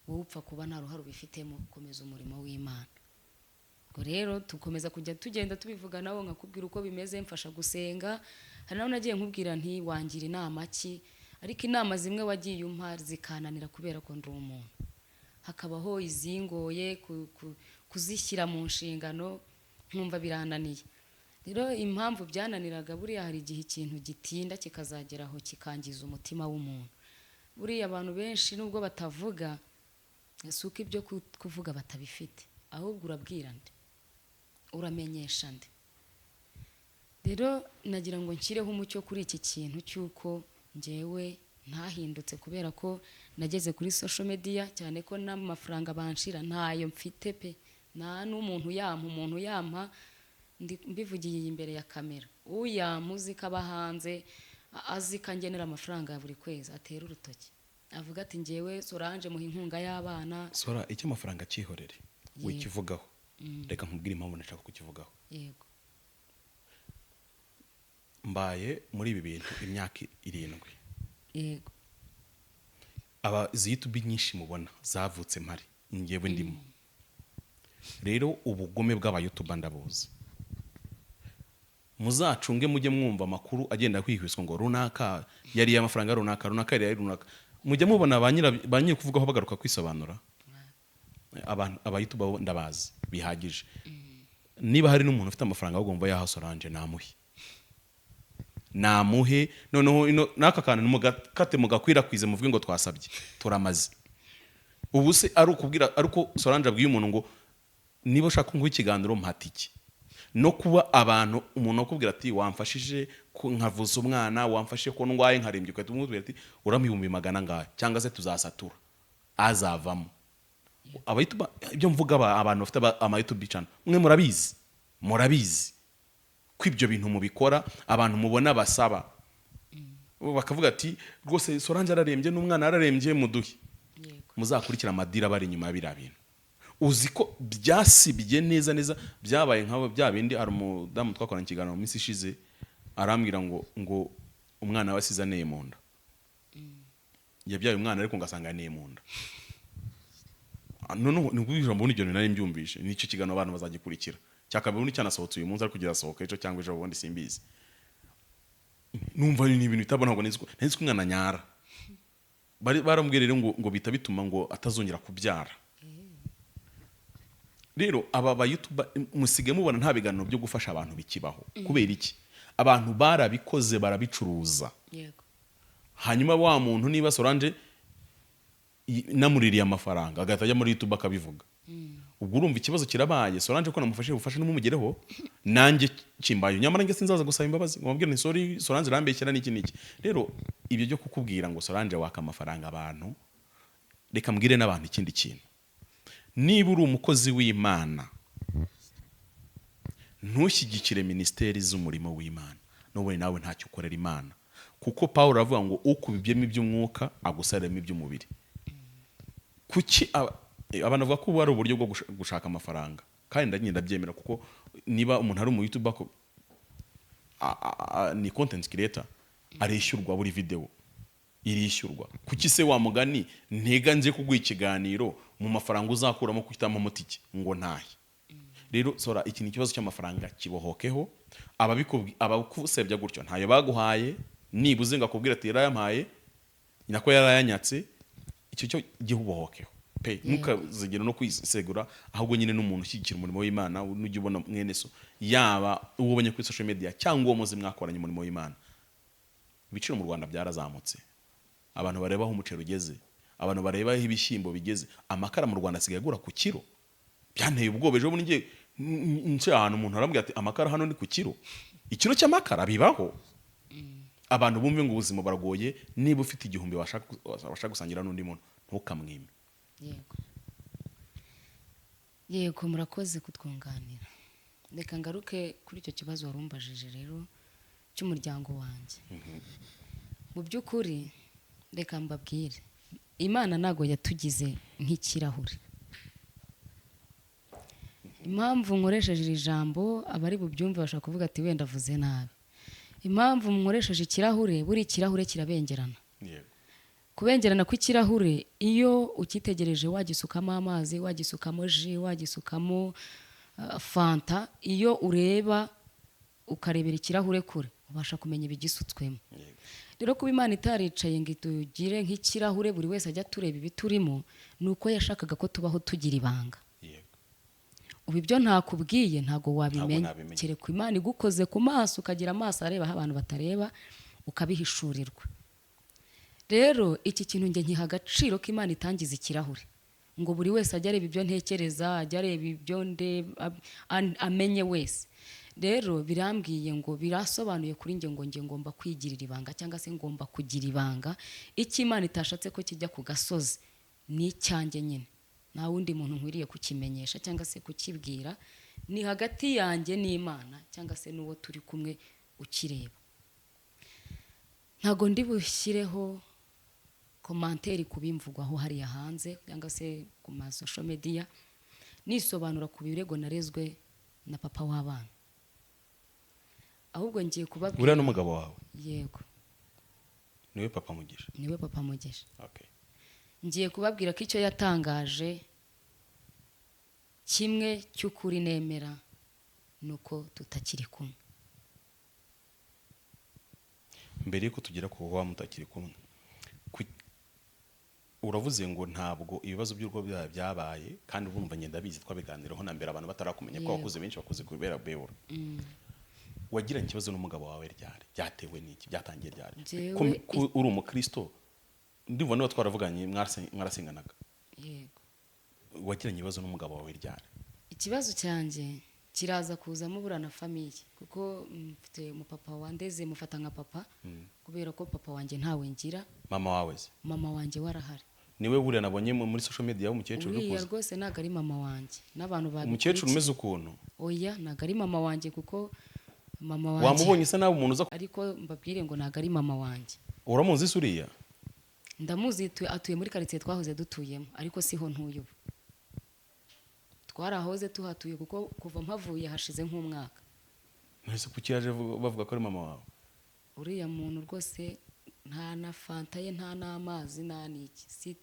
wowe upfa kuba nta ruhare ubifitemo, komeza umurimo w'Imana. Ubwo rero tukomeza kujya tugenda tubivuga nawo, nkakubwira uko bimeze, mfasha gusenga. Hari naho nagiye nkubwira nti wangira inama ki, ariko inama zimwe wagiye umpa zikananira kubera ko ndi umuntu. Hakabaho izingoye kuzishyira mu nshingano, nkumva birananiye. Rero impamvu byananiraga, buriya hari igihe ikintu gitinda kikazageraho kikangiza umutima w'umuntu. Buriya abantu benshi nubwo batavuga, si uko ibyo kuvuga batabifite, ahubwo urabwira nde, uramenyesha nde. Rero nagira ngo nshyireho umucyo kuri iki kintu cy'uko njyewe ntahindutse kubera ko nageze kuri social media, cyane ko n'amafaranga banshira ntayo mfite pe, nta n'umuntu yampa mbivugiye imbere ya kamera. Uyampa uzi ko aba hanze azi ko angenera amafaranga ya buri kwezi atera urutoki avuga ati njyewe Solange muha inkunga y'abana. Sora, icyo amafaranga cyihorere wikivugaho. Reka nkubwire impamvu nashaka kukivugaho. Yego. Mbaye muri ibi bintu imyaka 7. Yego. Izi YouTube nyinshi mubona zavutse mpari njyewe ndimo. Rero ubugome bw'abayutuba ndabuzi. Muzacunge mujye mwumva amakuru agenda kwihwiswa ngo runaka yari y'amafaranga runaka yari runaka. Mujye mubona ba nyiri kuvugaho bagaruka kwisobanura. Abantu abayutuba ndabazi bihagije. Niba hari n'umuntu ufite amafaranga agomba yaha Solange namuhe noneho naka kantu mugakate mugakwirakwize muvuge ngo twasabye turamaze. Ubu se ari ukubwira ariko Solange abwiye umuntu ngo niba ushaka ngo ikiganiro mpatiki no kuba abantu umuntu akubwira ati wamfashije nkavuza umwana, wamfashije ko ndwaye nkarembye, ukahita umubwira ati uramihumbi 100 ngahe cyangwa se tuzasatura azavamo. Abayituba ibyo mvuga abantu bafite ama YouTube channel mwe murabizi ko ibyo bintu mubikora, abantu mubona basaba bakavuga ati rwose Solange ararembye n'umwana ararembye muduhe. Muzakurikira amadira bari nyuma y'abira bintu. Uzi ko byasibye neza byabaye nk'abo bya bindi. Hari umudamu twakorana ikiganiro mu minsi ishize arambwira ngo umwana wasize aneye mu nda. Yabyaye umwana ariko ngasanga aneye mu nda. None nubwije mbona ibyo nari mbyumvishe. Nicyo kiganiro abantu bazagikurikira. Cyakabiri cyanasohotse uyu munsi ariko kirasohoka ejo cyangwa ejo bundi simbizi. Numva ni ibintu bitabona ngo nzi ko umwana nyara. Barambwira rero ngo bita bituma ngo atazongera kubyara. Rero aba YouTube musige mubona nta biganiro byo gufasha abantu bikibaho. Kubera iki? Abantu barabikoze barabicuruza. Yego. Hanyuma wa muntu niba Solange namuririye amafaranga agatajya muri YouTube akabivuga. Ubwo urumva ikibazo kirabaye. Solange ko namufashije ubufasha n'umugereho nanjye kimbayo. Nyamara nge sinzaza gusaba imbabazi. Ngomubwira ni sorry Solange rambeshyira n'iki. Rero ibyo byo kukubwira ngo Solange waka amafaranga abantu, reka mbwire n'abantu ikindi kintu. Niba uri umukozi w'Imana ntushyigikire ministeri z'umurimo w'Imana, none nawe ntacyo ukorera Imana. Kuko Paulo avuga ngo ukubibyemo iby'umwuka agusaremo iby'umubiri. Kuki abantu bavuga ko ari uburyo bwo gushaka amafaranga, kandi ndagenda byemera kuko niba umuntu ari mu YouTube ko ni content creator arishyurwa buri video irishyurwa. Kuki se wa mugani ntega nje kuguha ikiganiro mu mafaranga uzakuramo kwitamo mutiki ngo ntahe. Rero Sora, iki ni ikibazo cy'amafaranga kibohokeho. Abakusebya gutyo ntayo baguhaye, nibuze ngakubwira ati yarayampaye nyako yarayanyatse, icyo cyo gihubohokeho pe. Ntukazigera no kwisegura, ahubwo nyine n'umuntu ushyigikira umurimo w'Imana n'ujye ubona mwene so yaba ubonye kuri social media cyangwa uwo muzi mwakoranye umurimo w'Imana. Ibiciro mu Rwanda byarazamutse. Abantu bareba aho umuceri ugeze, abantu bareba aho ibishyimbo bigeze. Amakara mu Rwanda asigaye agura ku kiro. Byanteye ubwoba. Ejo bundi ngiye nce ahantu umuntu arambwira ati amakara hano ni ku kiro. Ikiro cy'amakara bibaho. Abantu bumve ngo ubuzima baragoye. Niba ufite igihumbi washaka gusangira n'undi muntu ntukamwime. Yego murakoze kutwunganira. Reka ngaruke kuri icyo kibazo warumbajije rero cy'umuryango wanjye. Mu by'ukuri reka mbabwire, Imana ntago yatugize nk'ikirahure. Impamvu nkoresheje iri jambo abari bubyumve bashaka kuvuga ati wenda avuze nabi. Impamvu nkoresheje ikirahure, buri ikirahure kirabengerana. Kubengerana kw'ikirahure iyo ukitegereje wagisukamo amazi, wagisukamo ji, wagisukamo fanta, iyo ureba ukarebera ikirahure kure ubasha kumenya ibigisutswemo. Rero kuba Imana itaricaye ngo itugire nk'ikirahure buri wese ajya tureba ibiturimo, nuko yashakaga ko tubaho tugira ibanga. Ubu ibyo ntakubwiye ntago wabimenya, kereka Imana igukoze ku maso ukagira amaso areba aho abantu batareba ukabihishurirwa. Rero iki kintu nge nkiha agaciro ko Imana itangiza ikirahure. ngo buri wese ajya areba ibyo ntekereza, ajya areba ibyo amenye wese. Rero birambwiye ngo birasobanuye kuri njye ngo njye ngomba kwigirira ibanga cyangwa se ngomba kugira ibanga. Icyo Imana itashatse ko kijya ku gasozi ni icyanjye nyine, nta wundi muntu nkwiriye kukimenyesha cyangwa se kukibwira, ni hagati yanjye n'Imana cyangwa se n'uwo turi kumwe ukireba. Ntago ndi bushyireho komanteri ku bimvugwaho hariya hanze cyangwa se ku ma social media, nisobanura ku birego narezwe na papa w'abana. Ahubwo ngiye kubabwira uriya n'umugabo wawe? Yego, niwe papa Mugisha. niwe papa Mugisha. Okay. Ngiye kubabwira ko icyo yatangaje kimwe cy'ukuri nemera nuko tutakiri kumwe. Mbere yuko tugera ku wa mutakiri kumwe, uravuze ngo ntabwo ibibazo by'urugo byabaye, kandi urumva ngenda bizi twabiganiraho na mbere abantu batarakumenya ko wakuze benshi bakuze kubera beura. Wagiranye ikibazo n'umugabo wawe ryari? Byatewe n'iki? Byatangiye ryari? Uri umukristo, ndivuna niba twaravuganye mwarasenganaga. Yego. Wagiranye ibibazo n'umugabo wawe ryari? Ikibazo cyanjye kiraza kuzamo burana famiye, kuko mfite umupapa wandeze mufata nka papa, kubera ko papa wanjye ntawe ngira. Mama wawe se? Mama wanjye warahari. Niwe buriya nabonye muri social media w'umukecuru uriya rwose ntago ari mama wanjye, n'abantu babi. Umukecuru umeze ukuntu? Oya, ntago ari mama wanjye, kuko mama wanjye wamubonye isa nawe umuntu uza, ariko mbabwire ngo ntago ari mama wanjye. Uramuzi se uriya? Ndamuzi, atuye muri quartier twahoze dutuyemo, ariko siho ntuye ubu. Twarahoze tuhatuye kuko kuva mpavuye hashize nk'umwaka. Nese kuki yaje bavuga ko ari mama wawe? Uriya muntu rwose nta na fanta ye, nta n'amazi, nta n'iki,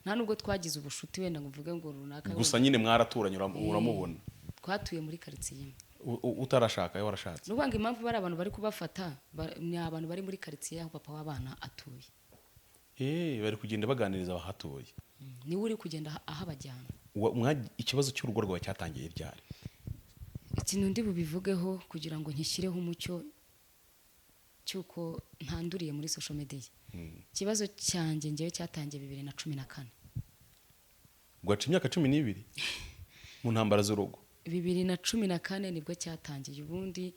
nta nubwo twagize ubushuti wenda ngo mvuge ngo runaka. Gusa nyine mwaraturanye uramubona? Twatuye muri quartier imwe. Utarashaka warashatse? Nubanga impamvu bari abantu bari kubafata ni abantu bari muri quartier aho papa w'abana atuye. Bari kugenda baganiriza abahatuye. Niwe uri kugenda ahabajyana. Ikibazo cy'urugo rwawe cyatangiye ryari? Ikintu ndi bubivugeho kugira ngo nkishyireho umucyo cyuko ntanduriye muri social media. Ikibazo cyanjye ngewe cyatangiye 2014. Gwaca imyaka 12 mu ntambara z'urugo. 2014 nibwo cyatangiye, ubundi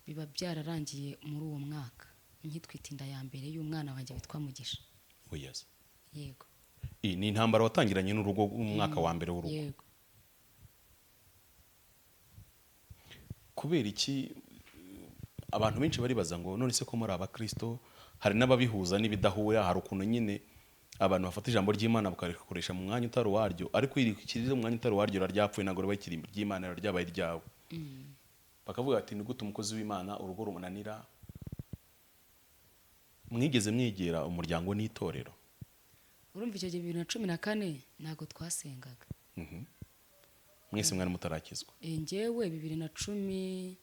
biba byararangiye muri uwo mwaka nkitwita inda ya mbere y'umwana wanjye witwa Mugisha. Yes. Yego. Ni intambara watangiranye n'urugo umwaka wa mbere w'urugo. Yego. Kubera iki abantu benshi baribaza ngo none se ko muri abakristo, hari n'ababihuza n'ibidahura, hari ukuntu nyine abantu bafata ijambo ry'Imana bakarikoresha mu mwanya utari waryo, ariko irikirize mu mwanya utari waryo ryapfuye ntabwo ribaye ikiri ry'Imana, ryabaye ryawe. Bakavuga ati ni gute umukozi w'Imana urugo rumunanira? Mwigeze mwegera umuryango n'itorero? Urumva icyo gihe 2014 ntago twasengaga. Mwese mwari mutarakizwa? Njyewe 2010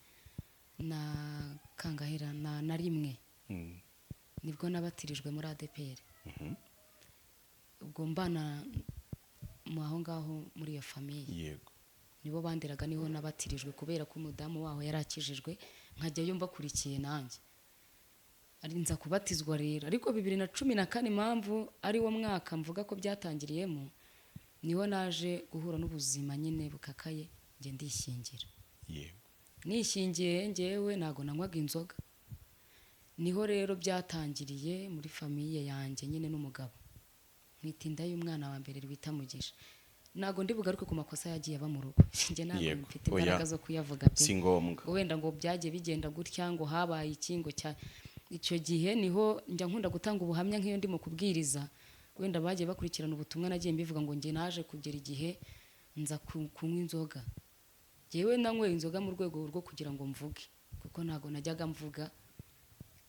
na kangahera na rimwe nibwo nabatirijwe muri ADPR. Ubwo mbana mu aho ngaho muri iyo famiye. Yego. Nibo banderaga, niho nabatirijwe kubera ko umudamu waho yarakijijwe, nkajya yumva kurikiye nanjye. Ari nza kubatizwa rero, ariko 2014 impamvu ari wo mwaka mvuga ko byatangiriyemo, niho naje guhura n'ubuzima nyine bukakaye, nge ndishingira. Yego. Nishingiye ngewe ntago nanywaga inzoga. Niho rero byatangiriye muri famiye yanjye nyine n'umugabo. Mwitinda y'umwana wa mbere wita Mugisha. Ntago ndi bugaruke ku makosa yagiye aba mu rugo. Nge ntago mfite imbaraga zo kuyavuga pe. Si ngombwa. Wenda ngo byagiye bigenda gutya ngo habaye ikingo cya icyo gihe, niho njya nkunda gutanga ubuhamya nk'iyo ndimo kubwiriza. Wenda bagiye bakurikirana ubutumwa nagiye mbivuga ngo nge naje kugera igihe nza kunywa inzoga. Yewe nanyweye inzoga mu rwego rwo kugira ngo mvuge, kuko ntago najyaga mvuga.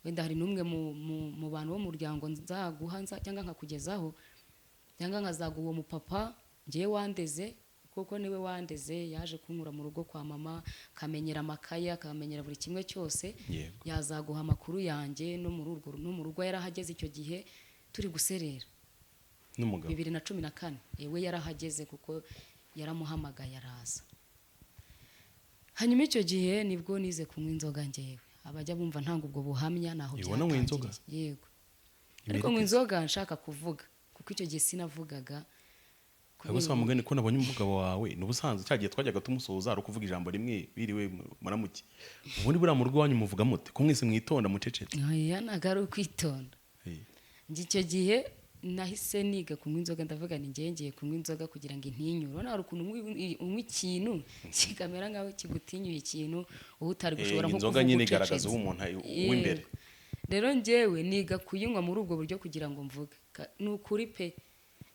Wenda hari numwe mu bantu bo mu muryango nzaguha cyangwa nkakugezaho, cyangwa nkazaguha uwo mupapa ngiye wandeze, kuko niwe wandeze, yaje kunkura mu rugo kwa mama, kamenyera amakaye, akamenyera buri kimwe cyose. Yazaguha amakuru yanjye no mu rugo yarahageze icyo gihe turi guserera. N'umugabo 2014 yewe yarahageze kuko yaramuhamagaye araza. Hanyuma icyo gihe nibwo nize kunywa inzoga ngewe. Abajya bumva ntanga ubwo buhamya naho byatangiriye. Yego. Ariko nywa inzoga nshaka kuvuga, kuko icyo gihe sinavugaga, Kagose bamugane ko nabonye umugabo wawe n'ubusanzwe cyagiye twajyaga tumusuhuza ari kuvuga ijambo rimwe biriwe muramuki ubundi buriya mu rugo wanyu muvuga mute ko mwese mwitonda mucecetse oya nagari ukwitonda njye icyo gihe nahise niga kunywa inzoga ndavuga ni ngiye kunywa inzoga kugira ngo intinyure urabona hari ukuntu unywa ikintu kikamera nkaho kigutinyuye ikintu wowe utari gushobora nko inzoga nyine igaragaza umuntu w'imbere rero njyewe niga kuyinywa muri ubwo buryo kugira ngo mvuge ni ukuri pe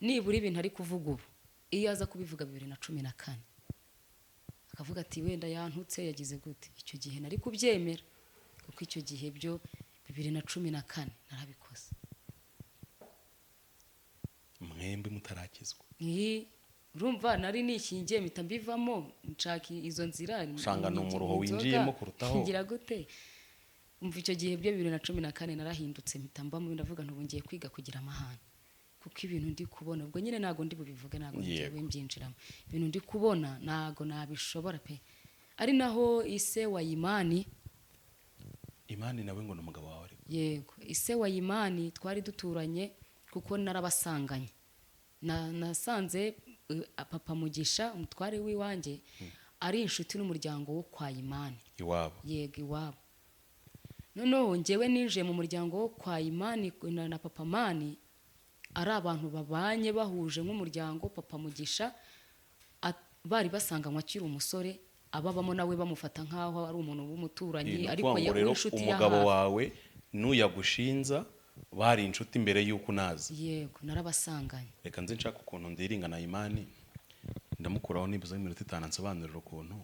nibura ibintu ari kuvuga ubu iyo aza kubivuga 2014 akavuga ati wenda yantutse yagize gute icyo gihe nari kubyemera kuko icyo gihe byo 2014 narabikoze mwembe mutarakizwa urumva nari nishingiye mpita mbivamo nshaka izo nzira usanga ni umuruho winjiyemo kurutaho ngira gute umva icyo gihe byo 2014 narahindutse mpita mba muri ndavuga ntubungiye kwiga kugira amahane kuko ibintu ndi kubona ubwo nyine nago ndi bubivuge nago ngiye mbyinjiramo ibintu ndi kubona nago nabishobora pe ari naho ise wa Imani nawe ngo n'umugabo wawe yego ise wa Imani twari duturanye kuko narabasanganye nasanze papa Mugisha umutware w'iwanjye ari inshuti n'umuryango wo kwa Imani iwabo yego iwabo noneho njyewe ninjiye mu muryango wo kwa Imani na papa Mani ari abantu babanye bahuje nk'umuryango papa Mugisha bari basanganywe akiri umusore ababamo nawe bamufata nkaho ari umuntu w'umuturanyi ariko y'inshuti yahawe umugabo wawe n'uyagushinza bari inshuti mbere y'uko unazi yego narabasanganye reka nzi nshaka ukuntu ndiringa na Imani ndamukuraho nibuze iminota 5 nsobanurira ukuntu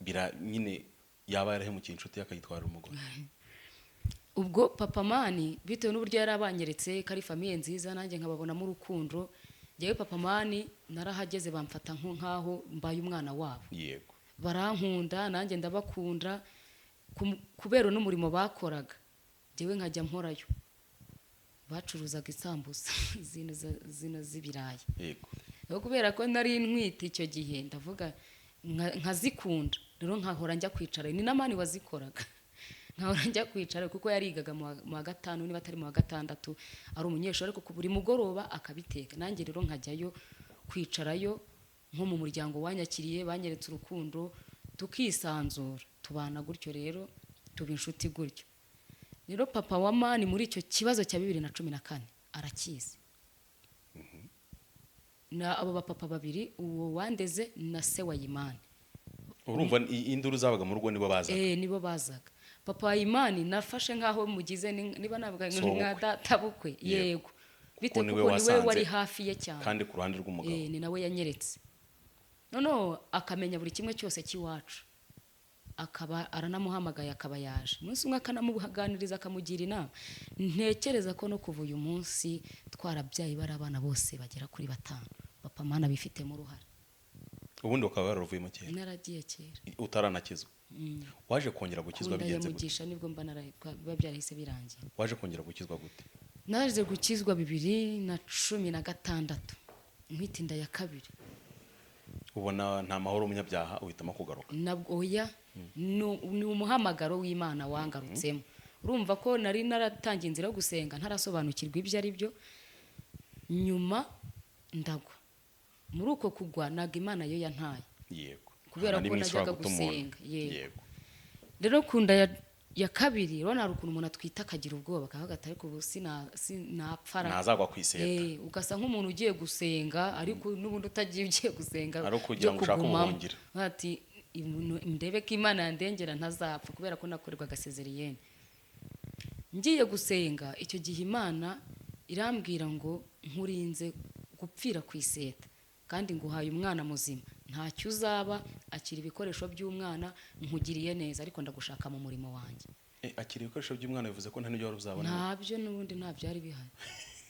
bira nyine yaba yarahemukiye inshuti yakayitwara umugore ubwo papa Mani bitewe n'uburyo yarabanyeretse kari famille nziza nanjye nkababonamo urukundo jewe papa Mani narahageze bamfata nkaho mbaye umwana wabo yego barankunda nanjye ndabakunda kubera n'umurimo bakoraga jewe nkajya mporayo bacuruzaga isambusa zino z'ibirayi yego rero kubera ko nari ntwite icyo gihe ndavuga nkazikunda rero nkahora njya kwicara ni na Mani wazikoraga nkahora njya kwicara kuko yarigaga mu wa gatanu niba atari mu wa gatandatu ari umunyeshuri ariko buri mugoroba akabiteka nanjye rero nkajyayo kwicarayo nko mu muryango wanyakiriye banyeretse urukundo tukisanzura tubana gutyo rero tuba inshuti gutyo rero papa wa Mani muri icyo kibazo cya 2014 arakizi na abo bapapa babiri uwo wandeze na se wa Imani urumva induru zabaga mu rugo nibo bazaga nibo bazaga papa wa Imani nafashe nkaho mugize niba navuga nka databukwe yego bite kuko niwe wari hafi ye cyane kandi ku ruhande rw'umugabo ni nawe yanyeretse noneho akamenya buri kimwe cyose cy'iwacu akaba aranamuhamagaye akaba yaje umunsi umwe akanamuganiriza akamugira inama ntekereza ko no kuva uyu munsi twarabyaye bari abana bose bagera kuri 5 papa Mani abifitemo uruhare ubundi ukaba waravuye mu kera naragiye kera utaranakizwa waje kongera gukizwa bigenze gute Mugisha nibwo mba biba byarahise birangiye waje kongera gukizwa gute naje gukizwa 2016 nkwitinda ya kabiri ubona nta mahoro umunyabyaha uhitamo kugaruka nabwo oya ni umuhamagaro w'Imana wangarutsemo urumva ko nari naratangiye inzira yo gusenga ntarasobanukirwa ibyo ari byo nyuma ndagwa muri uko kugwa naga Imana yo yantaye yego kubera ko najyaga gusenga yego rero kunda ya kabiri rero nari ukuntu umuntu atwita akagira ubwoba akavuga ati ariko ubu sinapfara ntazagwa kwiseta ugasa nk'umuntu ugiye gusenga ariko n'ubundi utagiye ugiye gusenga ari kugira ngo ushaka ubuhungiro ati ndebe ko Imana yandengera ntazapfa kubera ko nakorerwa agasezeriyene ngiye gusenga icyo gihe Imana irambwira ngo nkurinze gupfira kwiseta kandi nguhaye umwana muzima ntacyo uzaba akira ibikoresho by'umwana nkugiriye neza ariko ndagushaka mu murimo wanjye akira ibikoresho by'umwana bivuze ko nta n'ibyo wari uzabona ntabyo n'ubundi ntabyo ari bihari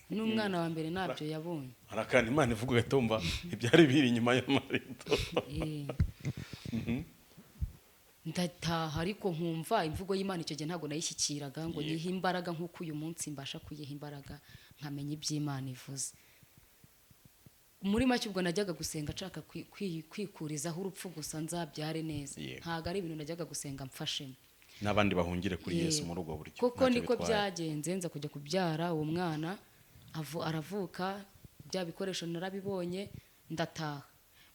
n'umwana wa mbere ntabyo yabonye harakana Imana ivuga gatomba ibyari biri inyuma y'amarido ndataha ariko nkumva imvugo y'Imana icyo gihe ntabwo nayishyikiraga ngo yihe imbaraga nk'uko uyu munsi mbasha kuyiha imbaraga nkamenya iby'Imana ivuze muri make ubwo najyaga gusenga nshaka kwikurizaho urupfu gusa nzabyare neza ntabwo ari ibintu najyaga gusenga mfashemo n'abandi bahungire kuri Yesu muri ubwo buryo kuko niko byagenze nza kujya kubyara uwo mwana aravuka bya bikoresho narabibonye ndataha.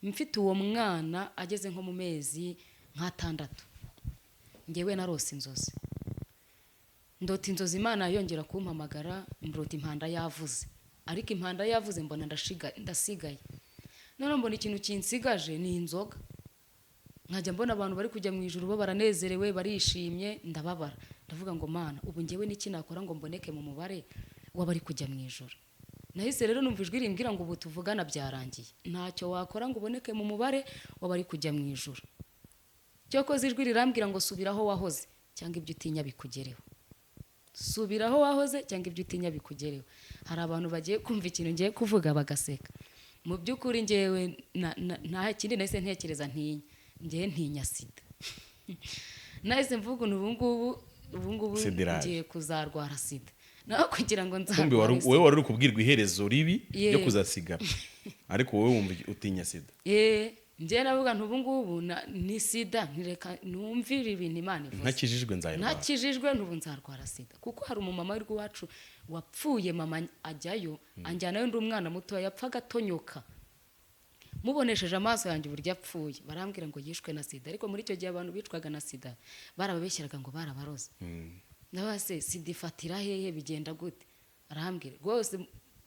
Mfite uwo mwana ageze nko mu mezi nk'atandatu, ngewe narose inzozi, ndota inzozi Imana yongera kumpamagara, ndota impanda yavuze, ariko impanda yavuze mbona ndasigaye. None mbona ikintu kinsigaje ni inzoga, nkajya mbona abantu bari kujya mu ijuru bo baranezerewe barishimye, ndababara, ndavuga ngo Mana, ubu ngewe n'iki nakora ngo mboneke mu mubare w'abari kujya mu ijuru? Nahise rero numva ijwi rimbwira ngo ubu tuvugana byarangiye, ntacyo wakora ngo uboneke mu mubare w'abari kujya mu ijuru. Cyokoze ijwi rirambwira ngo subiraho wahoze cyangwa ibyo utinya bikugereho, subiraho wahoze cyangwa ibyo utinya bikugereho. Hari abantu bagiye kumva ikintu ngiye kuvuga bagaseka, mu by'ukuri ngewe nta kindi nahise ntekereza, ntinya sida. Nahise mvuga ubu ngubu ngiye kuzarwara sida, naho kugira ngo nzarwara sida. Wowe wari uri kubwirwa iherezo ribi ryo kuzasigara, ariko wowe wumva utinya sida. Njye navuga ubu ngubu ni sida, ntireka numvire ibintu Imana ivuze. Ntakijijwe nzarwara. Ntakijijwe n'ubu nzarwara sida, kuko hari umumama w'iwacu wapfuye, mama ajyayo anjyanayo ndi umwana muto, yapfaga atonyoka, mubonesheje amaso yanjye uburyo apfuye, barambwira ngo yishwe na sida. Ariko muri icyo gihe abantu bicwaga na sida barababeshyeraga ngo barabaroze. Ndabase sida ifatira hehe, bigenda gute? Arambwira rwose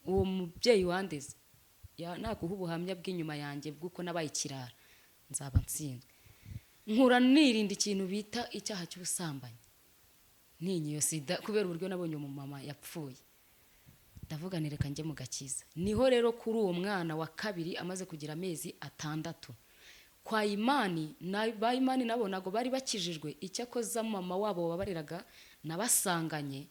uwo mubyeyi wandeze nakuha ubuhamya bw'inyuma yanjye bw'uko nabaye ikirara, nzaba nsinzwe. Nkura nirinda ikintu bita icyaha cy'ubusambanyi, ninyiyo sida kubera uburyo nabonye umumama yapfuye. Ndavuga nireka njye mu gakiza. Niho rero kuri uwo mwana wa kabiri amaze kugira amezi 6, kwa Imani ba Imani nabo nago bari bakijijwe, icyakoza mama wabo wabariraga nabasanganye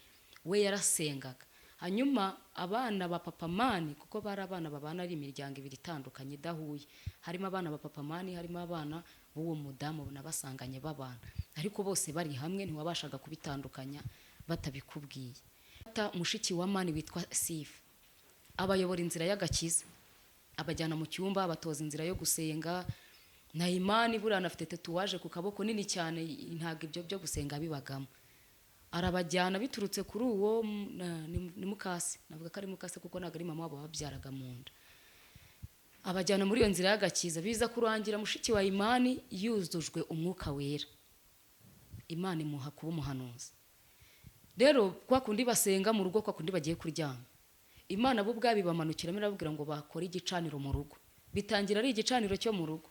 we yarasengaga. Hanyuma abana ba Papa Mani, kuko bari abana babana ari imiryango ibiri itandukanye idahuye, harimo abana ba Papa Mani, harimo abana b'uwo mudamu nabasanganye babana, ariko bose bari hamwe, ntiwabashaga kubitandukanya batabikubwiye. Mushiki wa Mani witwa Sifa abayobora inzira y'agakiza, abajyana mu cyumba abatoza inzira yo gusenga. Na Imani buriya anafite tatuwaje ku kaboko nini cyane, ntabwo ibyo byo gusenga bibagamo. Arabajyana biturutse kuri uwo ni mukase, navuga ko ari mukase kuko ntabwo ari mama wabo babyaraga mu nda. Abajyana muri iyo nzira y'agakiza, biza kurangira mushiki wa Imani yuzujwe umwuka wera, Imana imuha kuba umuhanuzi. Rero kwa kundi basenga mu rugo, kwa kundi bagiye kuryama, Imana bo ubwabi bamanukira mirabwira ngo bakora igicaniro mu rugo. Bitangira ari igicaniro cyo mu rugo,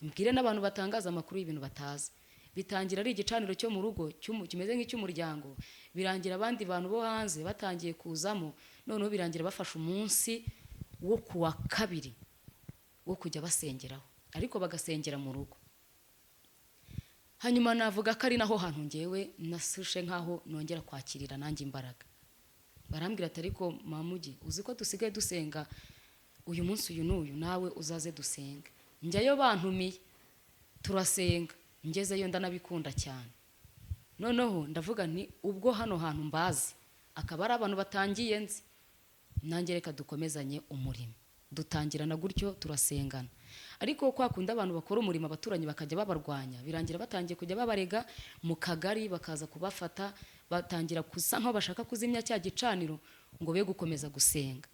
mbwire n'abantu batangaza amakuru y'ibintu batazi. Bitangira ari igicaniro cyo mu rugo kimeze nk'icy'umuryango, birangira abandi bantu bo hanze batangiye kuzamo, noneho birangira bafashe umunsi wo kuwa kabiri wo kujya basengeraho, ariko bagasengera mu rugo. Hanyuma navuga ko ari naho hantu ngewe nasushe nkaho nongera kwakirira nanjye imbaraga. Barambwira ati ariko mamugi, uzi ko dusigaye dusenga uyu munsi uyu n'uyu, nawe uzaze dusenga. Njyayo bantumiye turasenga, ngezeyo ndanabikunda cyane. Noneho ndavuga nti ubwo hano hantu mbazi akaba ari abantu batangiye nzi, nanjye reka dukomezanye umurimo. Dutangirana gutyo turasengana, ariko kwa kundi abantu bakora umurimo abaturanyi bakajya babarwanya, birangira batangiye kujya babarega mu kagari, bakaza kubafata, batangira kusa nkaho bashaka kuzimya cya gicaniro ngo be gukomeza gusenga.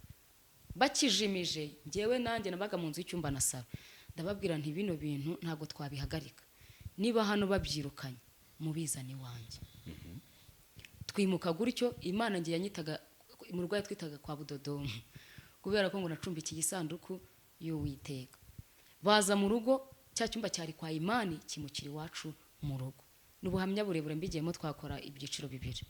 Bakijimije ngewe nanjye nabaga mu nzu y'icyumba na saro, ndababwira nti bino bintu ntabwo twabihagarika, niba hano babyirukanye mubizane wanjye. Twimuka gutyo, Imana ngiye yanyitaga mu rwaye twitaga kwa Budodomu, kubera ko ngo nacumbikiye isanduku y'Uwiteka. Baza mu rugo, cya cyumba cyari kwa Imani kimukira iwacu mu rugo. N'ubuhamya burebure mbigiyemo, twakora ibyiciro bibiri.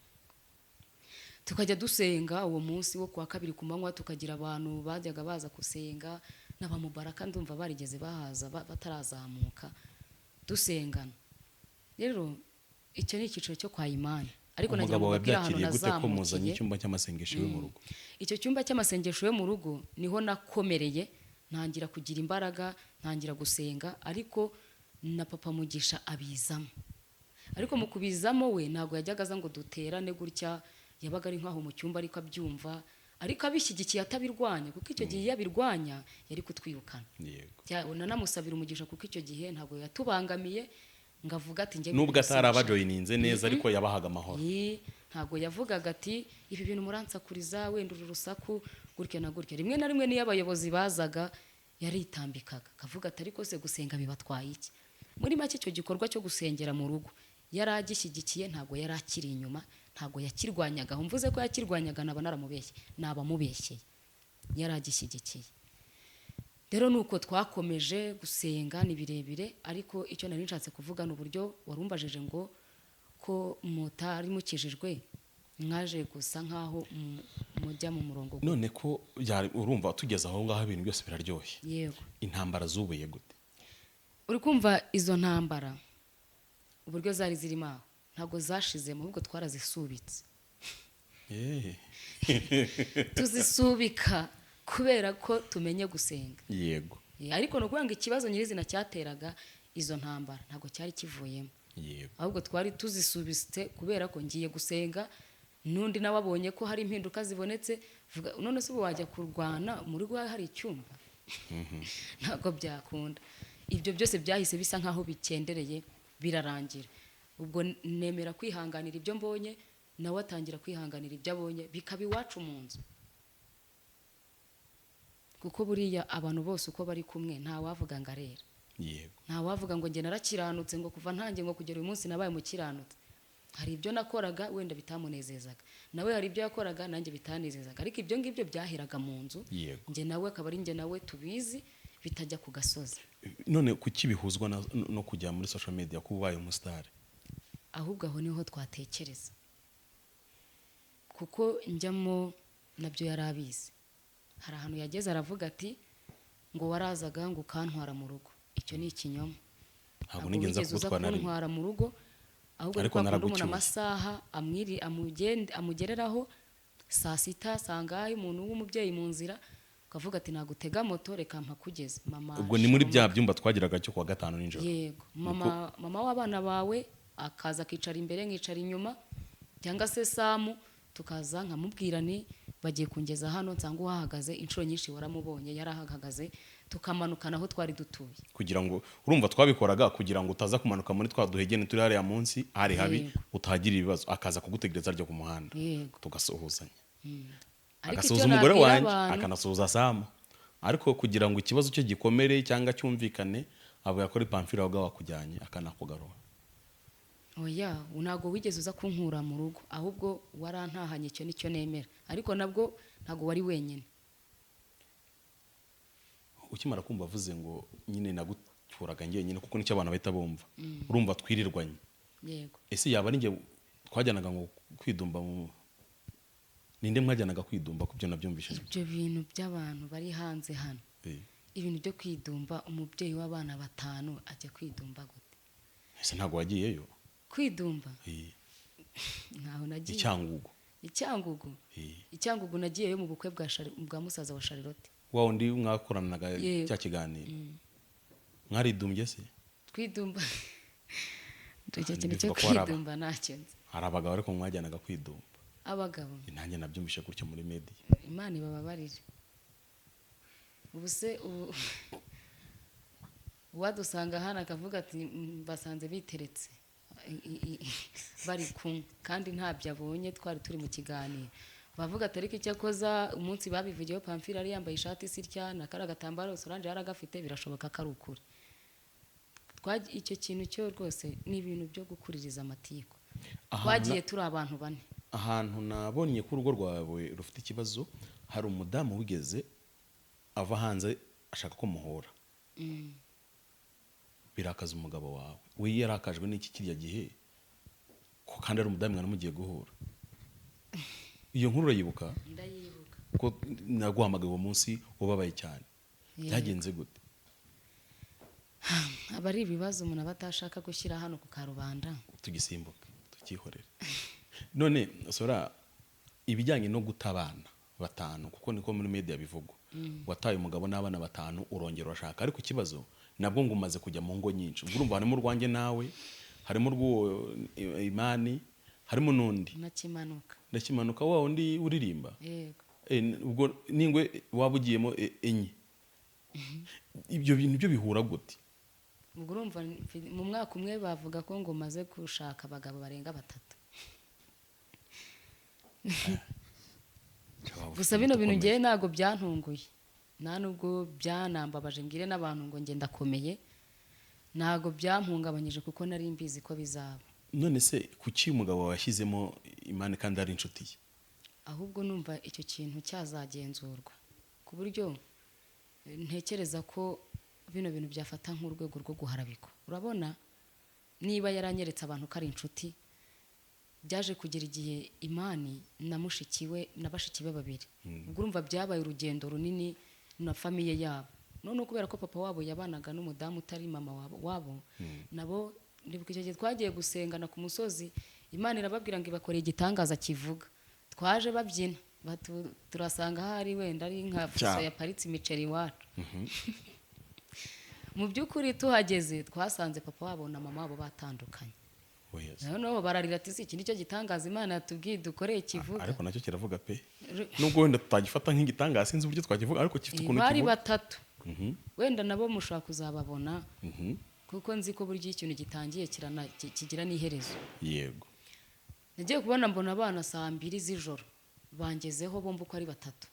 Tukajya dusenga uwo munsi wo kuwa kabiri ku manywa, tukagira abantu bajyaga baza gusenga n'abamubaraka, ndumva barigeze bahaza batarazamuka dusengana. Rero icyo ni icyiciro cyo kwa Imani, ariko nagira ngo bakira ahantu nazamukiye muzanye icyumba cy'amasengesho yo mu rugo. Icyo cyumba cy'amasengesho yo mu rugo niho nakomereye, ntangira kugira imbaraga, ntangira gusenga, ariko na Papa Mugisha abizamo. Ariko mu kubizamo we ntabwo yajyaga aza ngo duterane gutya, yabaga ari nkaho mu cyumba ariko abyumva, ariko abishyigikiye atabirwanya, kuko icyo gihe yabirwanya yari kutwirukana. Yego. Nanamusabira umugisha kuko icyo gihe ntabwo yatubangamiye ngavuga ati njye nubwo atari abajoyininze neza, ariko yabahaga amahoro. Ntabwo yavugaga ati ibi bintu muransakuriza wenda uru rusaku gutya na gutya. Rimwe na rimwe niyo abayobozi bazaga yaritambikaga akavuga ati ariko se gusenga bibatwaye iki. Muri make icyo gikorwa cyo gusengera mu rugo yari agishyigikiye, ntabwo yari akiri inyuma, ntabwo yakirwanyaga. Mvuze ko yakirwanyaga naba naramubeshye, nabamubeshyeye. Yari agishyigikiye. Rero nuko twakomeje gusenga ni birebire, ariko icyo nari nshatse kuvuga n'uburyo warumbajije ngo ko mutari mukijijwe mwaje gusa nkaho mujya mu murongo. None ko urumva tugeze aho ngaho ibintu byose biraryoshye. Yego. Intambara zubuye gute? Uri kumva izo ntambara uburyo zari zirimo aho ntabwo zashizemo, ahubwo twarazisubitse. Tuzisubika kubera ko tumenye gusenga. Yego. Ariko no kuvuga ngo ikibazo nyirizina cyateraga izo ntambara ntabwo cyari kivuyemo. Yego. Ahubwo twari tuzisubiste kubera ko ngiye gusenga, nundi nawe abonye ko hari impinduka zibonetse, vuga none se ubu wajya kurwana muri rwa hari icyumba. Ntabwo byakunda. Ibyo byose byahise bisa nkaho bikendereye birarangira. Ubwo nemera kwihanganira ibyo mbonye, nawe atangira kwihanganira ibyo abonye, bikaba iwacu mu nzu. Kuko buriya abantu bose uko bari kumwe nta wavuga ngo arera. Yego. Nta wavuga ngo nge narakiranutse ngo kuva ntangiye ngo kugera uyu munsi nabaye mukiranutse. Hari ibyo nakoraga wenda bitamunezezaga, nawe hari ibyo yakoraga nanjye bitanezezaga, ariko ibyo ngibyo byaheraga mu nzu. Yego. Nge nawe akaba ari nge nawe tubizi, bitajya ku gasozi. None kuki bihuzwa no kujya muri social media kuba ubaye umusitari? Ahubwo aho niho twatekereza, kuko njyamo nabyo yari abizi. Hari ahantu yageze aravuga ati ngo warazaga ngo ukantwara mu rugo. Icyo ni ikinyoma. Ntabwo nigeze kuntwara mu rugo, ahubwo ariko umuntu amasaha amugereraho saa sita sangaye umuntu w'umubyeyi mu nzira, ukavuga ati nagutega moto reka mpakugeze. Mama, ubwo ni muri bya byumba twagiraga cyo kuwa gatanu nijoro. Yego. Mama w'abana bawe akaza akicara imbere nkicara inyuma, cyangwa se Samu tukaza nkamubwira ni bagiye kungeza hano nsanga uhahagaze. Inshuro nyinshi waramubonye yarahagaze, tukamanukana aho twari dutuye. Kugira ngo urumva twabikoraga kugira ngo utaza kumanuka muri twa duhegene turi hariya munsi hari habi, utahagira ibibazo, akaza kugutegereza ryo ku muhanda tugasohozanya. Agasoza umugore wanjye akanasuhuza Samu, ariko kugira ngo ikibazo cyo gikomere cyangwa cyumvikane avuga ko ari Pamfira waga wakujyanye akanakugarura. Oya, unago wigeze uza kunkura mu rugo, ahubwo warantahanye. Icyo nicyo nemera, ariko nabwo ntago wari wenyine. Ukimara kumva avuze ngo nyine nagucyuraga njyenyine, kuko nicyo abantu bahita bumva. Urumva twirirwanye. Yego. Ese yaba ari nge twajyanaga ngo kwidumba ninde mwajyanaga kwidumba? Kubyo nabyumvishije ibyo bintu by'abantu bari hanze hano. Ibintu byo kwidumba, umubyeyi w'abana 5 ajya kwidumba gute? Ese ntago wagiyeyo kwidumba? Ntaho nagiye. Icyangugu nagiyeyo mu bukwe bwa musaza wa Charlotte. Wa undi mwakoranaga cya kiganiro. Mwaridumbye se? Kwidumba. Ndetse kintu cyo kwidumba ntacyo nzi. Hari abagabo ariko mwajyanaga kwidumba. Abagabo nanjye nabyumvishe gutyo muri media. Imana ibababarire. Ubuse wadusanga hana akavuga ati basanze biteretse bari kumwe kandi ntabyo abonye, twari turi mu kiganiro. Bavuga ati ariko icyo akoza umunsi babivugiyeho Pamfira ari yambaye ishati sitya na kara gatambaro Solange yaragafite, birashoboka ko ari ukuri. Icyo kintu cyo rwose ni ibintu byo gukuririza amatiko. Twagiye turi abantu 4. Ahantu nabonye ko urugo rwawe rufite ikibazo, hari umudamu wigeze ava hanze ashaka ko muhora. Birakaza umugabo wawe. We yarakajwe n'iki kirya gihe ko kandi ari umudamu mwana mugiye guhura. Iyo nkuru urayibuka? Ndayibuka. Ko naguhamagaye uwo munsi ubabaye cyane. Byagenze gute? Abari ibibazo umuntu abatashaka gushyira hano ku karubanda. Tugisimbuke, tukihorere. None Sora, ibijyanye no gutabana 5 kuko niko muri media bivugwa. Wataye umugabo n'abana 5 urongera urashaka, ariko ikibazo nabwo ngo umaze kujya mu ngo nyinshi. Urumva harimo rwanjye nawe, harimo rwo Imani, harimo nundi ndakimanuka wa undi uririmba. Yego. Ubwo ningwe wabugiyemo enye. Ibyo bintu byo bihura gute? Ubwo urumva mu mwaka umwe bavuga ko ngo maze gushaka abagabo barenga 3. gusa bino bintu ngewe ntabwo byantunguye, nta nubwo byanambabaje mbwire n'abantu ngo ngenda ndakomeye, ntabwo byampungabanyije kuko nari mbizi ko bizaba. none se kuki umugabo washyizemo Imana kandi ari inshuti ye? Ahubwo numva icyo kintu cyazagenzurwa ku buryo ntekereza ko bino bintu byafata nk'urwego rwo guharabikwa. Urabona niba yaranyeretse abantu ko ari inshuti, byaje kugera igihe Imani na bashiki be babiri, ubwo urumva byabaye urugendo runini na famiye yabo. None kubera ko papa wabo yabanaga n'umudamu utari mama wabo, nabo ndibuka icyo gihe twagiye gusengana ku musozi, Imana irababwira ngo ibakoreye igitangaza kivuga. Twaje babyina turasanga hari wenda ari nka fuso yaparitse imiceri iwacu. Mu by'ukuri tuhageze twasanze papa wabo na mama wabo batandukanye. Noneho bararira ati iki nicyo gitangaza Imana yatubwiye dukoreye kivuga. Ariko nacyo kiravuga pe, nubwo wenda tutagifata nk'igitangaza sinzi uburyo twakivuga, ariko gifite ukuntu kivuga. Bari batatu, wenda nabo mushobora kuzababona, kuko nzi ko buryo ikintu gitangiye kigira n'iherezo. Yego. Nagiye kubona mbona abana saa 2 z'ijoro bangezeho bombi uko ari batatu.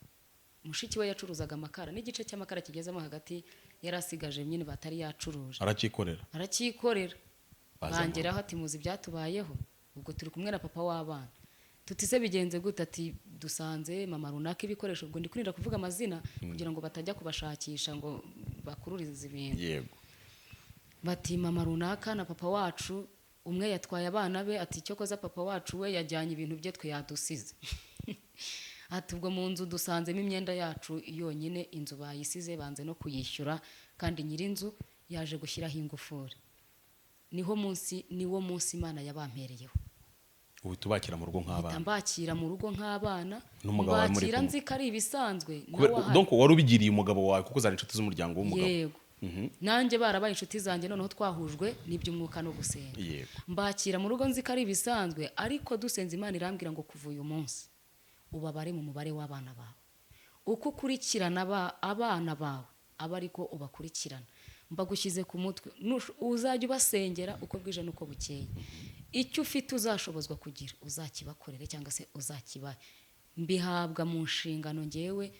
Mushiki we yacuruzaga amakara n'igice cy'amakara kigezemo hagati yarasigaje nyine batari yacuruje. Arakikorera. Bangeraho ati muzi byatubayeho, ubwo turi kumwe na papa w'abana. Tutise bigenze gute? Ati dusanze mama runaka ibikoresho, ubwo ndi kurinda kuvuga amazina kugira ngo batajya kubashakisha ngo bakururize ibintu. Yego. Bati mama runaka na papa wacu umwe yatwaye abana be, ati cyo koza papa wacu we yajyanye ibintu bye twe yadusize. Ati ubwo mu nzu dusanzemo imyenda yacu yonyine, inzu bayisize banze no kuyishyura, kandi nyirinzu yaje gushyiraho ingufuri. Niwo munsi Imana yabampereyeho. Ubu tubakira mu rugo nk'abana. Mbakira mu rugo nk'abana. N'umugabo wawe muri kumwe. Nzi ko ari ibisanzwe. Donc wari ubigiriye umugabo wawe kuko zari inshuti z'umuryango w'umugabo. Yego. Nanjye barabaye inshuti zanjye, noneho twahujwe n'iby'umwuka no gusenga. Yego. Mbakira mu rugo nzi ko ari ibisanzwe, ariko dusenze Imana irambwira ngo kuva uyu munsi ubabare mu mubare w'abana bawe. Uko ukurikirana abana bawe aba ariko ubakurikirana. Mbagushyize ku mutwe, uzajya ubasengera uko bwije nuko bukeye. Icyo ufite uzashobozwa kugira uzakibakorere cyangwa se uzakibahe. Mbihabwa mu nshingano ngewe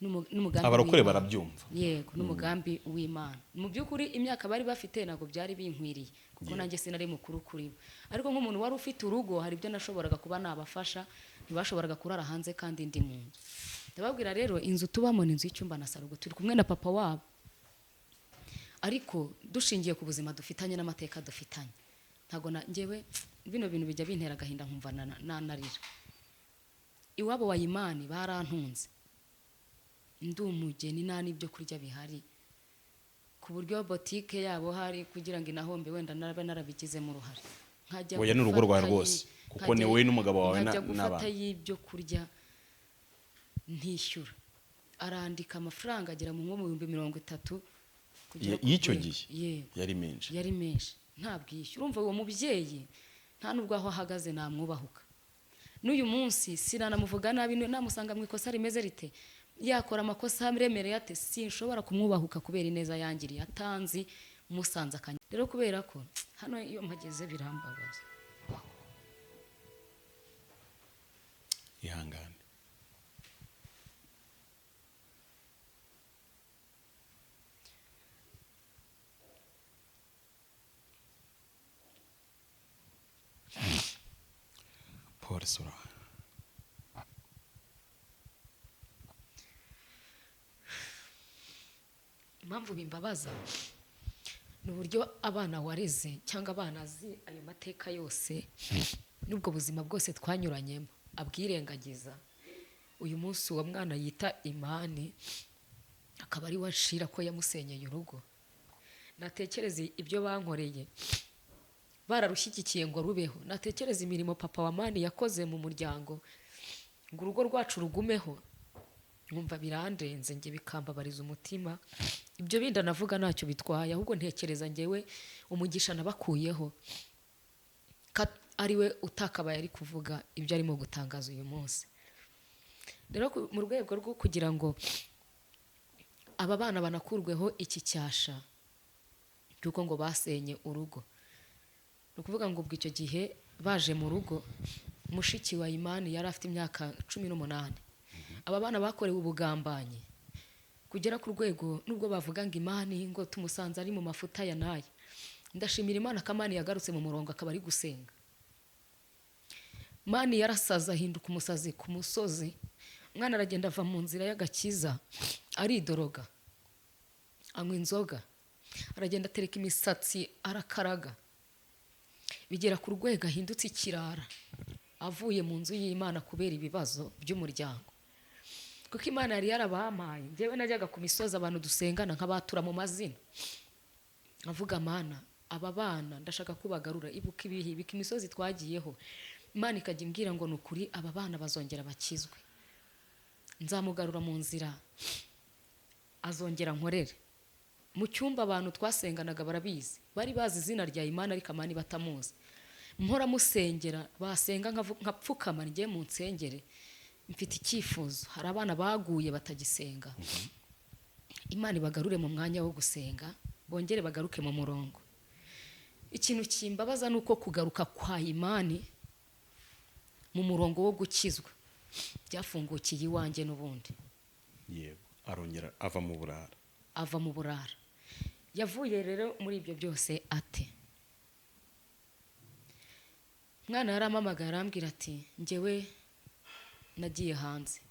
n'umugambi. Abarokore barabyumva. Yego, n'umugambi w'Imana. Mu by'ukuri imyaka bari bafite ntabwo byari binkwiriye, kuko nanjye sinari mukuru kuri bo. Ariko nk'umuntu wari ufite urugo, hari ibyo nashoboraga kuba nabafasha, ntibashoboraga kurara hanze kandi ndi mu nzu. Ndababwira rero inzu tubamo ni inzu y'icyumba na saro, turi kumwe na papa wabo. Ariko dushingiye ku buzima dufitanye n'amateka dufitanye, ntago ngewe bino bintu bijya bintera agahinda nkumva nanarira. Iwabo wa Imani barantunze, ndi umugeni nta n'ibyo kurya bihari, ku buryo botike yabo hari kugira ngo inahombe wenda narabe narabigizemo uruhare. Oya n'urugo rwa rwose, kuko ni wowe n'umugabo wawe n'abana. Gufata y'ibyo kurya ntishyura, arandika amafaranga agera mu 30,000 y'icyo gihe. Yari menshi. Ntabwishyura. Urumva uwo mubyeyi nta nubwo aho ahagaze namwubahuka. N'uyu munsi sinanamuvuga nabi, namusanga mu ikosa rimeze rite, yakora amakosa aremereye ate, sinshobora kumwubahuka kubera ineza yangiriye, atanzi musanze akanya. Rero kubera ko hano iyo mpageze birambabaza. Ihangane. Paul Sura. Impamvu bimbabaza ni uburyo abana wareze cyangwa abana azi ayo mateka yose n'ubwo buzima bwose twanyuranyemo abwirengagiza. Uyu munsi uwo mwana yita Imani akaba ari washira ko yamusenyeye urugo. Natekereza ibyo bankoreye bararushyigikiye ngo rubeho. Natekereza imirimo papa wa Mani yakoze mu muryango ngo urugo rwacu rugumeho, nkumva birandenze nge bikambabariza umutima. Ibyo binda navuga ntacyo bitwaye, ahubwo ntekereza ngewe umugisha nabakuyeho ari we utakabaye ari kuvuga ibyo arimo gutangaza uyu munsi. Rero mu rwego rwo kugira ngo aba bana banakurweho iki cyasha cyuko ngo basenye urugo, ni ukuvuga ngo ubwo icyo gihe baje mu rugo mushiki wa Imani yari afite imyaka 18. Aba bana bakorewe ubugambanyi kugera ku rwego nubwo bavuga ngo Imani ngo tumusanze ari mu mafuta ya naye. Ndashimira Imana ko Imani yagarutse mu murongo akaba ari gusenga. Imani yarasaza ahinduka umusazi ku musozi. Mwana aragenda ava mu nzira y'agakiza aridoroga, anywa inzoga, aragenda atereka imisatsi arakaraga, bigera ku rwego ahindutse ikirara avuye mu nzu y'Imana kubera ibibazo by'umuryango. Kuko Imana yari yarabahaye, njyewe najyaga ku misozi abantu dusengana nkabatura mu mazina, avuga Mana aba bana ndashaka kubagarura, ibuka ibihe, ibuka imisozi twagiyeho. Imana ikajya imbwira ngo nukuri aba bana bazongera bakizwe, nzamugarura mu nzira, azongera nkorere. Mu cyumba abantu twasenganaga barabizi, bari bazi izina rya Imana ariko Imana batamuzi. Mpora musengera, basenga nkapfukama njye mu nsengere, mfite icyifuzo. Hari abana baguye batagisenga, Imana ibagarure mu mwanya wo gusenga, bongere bagaruke mu murongo. Ikintu kimbabaza nuko kugaruka kwa Imani mu murongo wo gukizwa byafungukiye iwanjye n'ubundi. Yego, arongera ava mu burara. Ava mu burara. Yavuye rero muri ibyo byose ate? Mwana yaramamagara arambwira ati njyewe nagiye hanze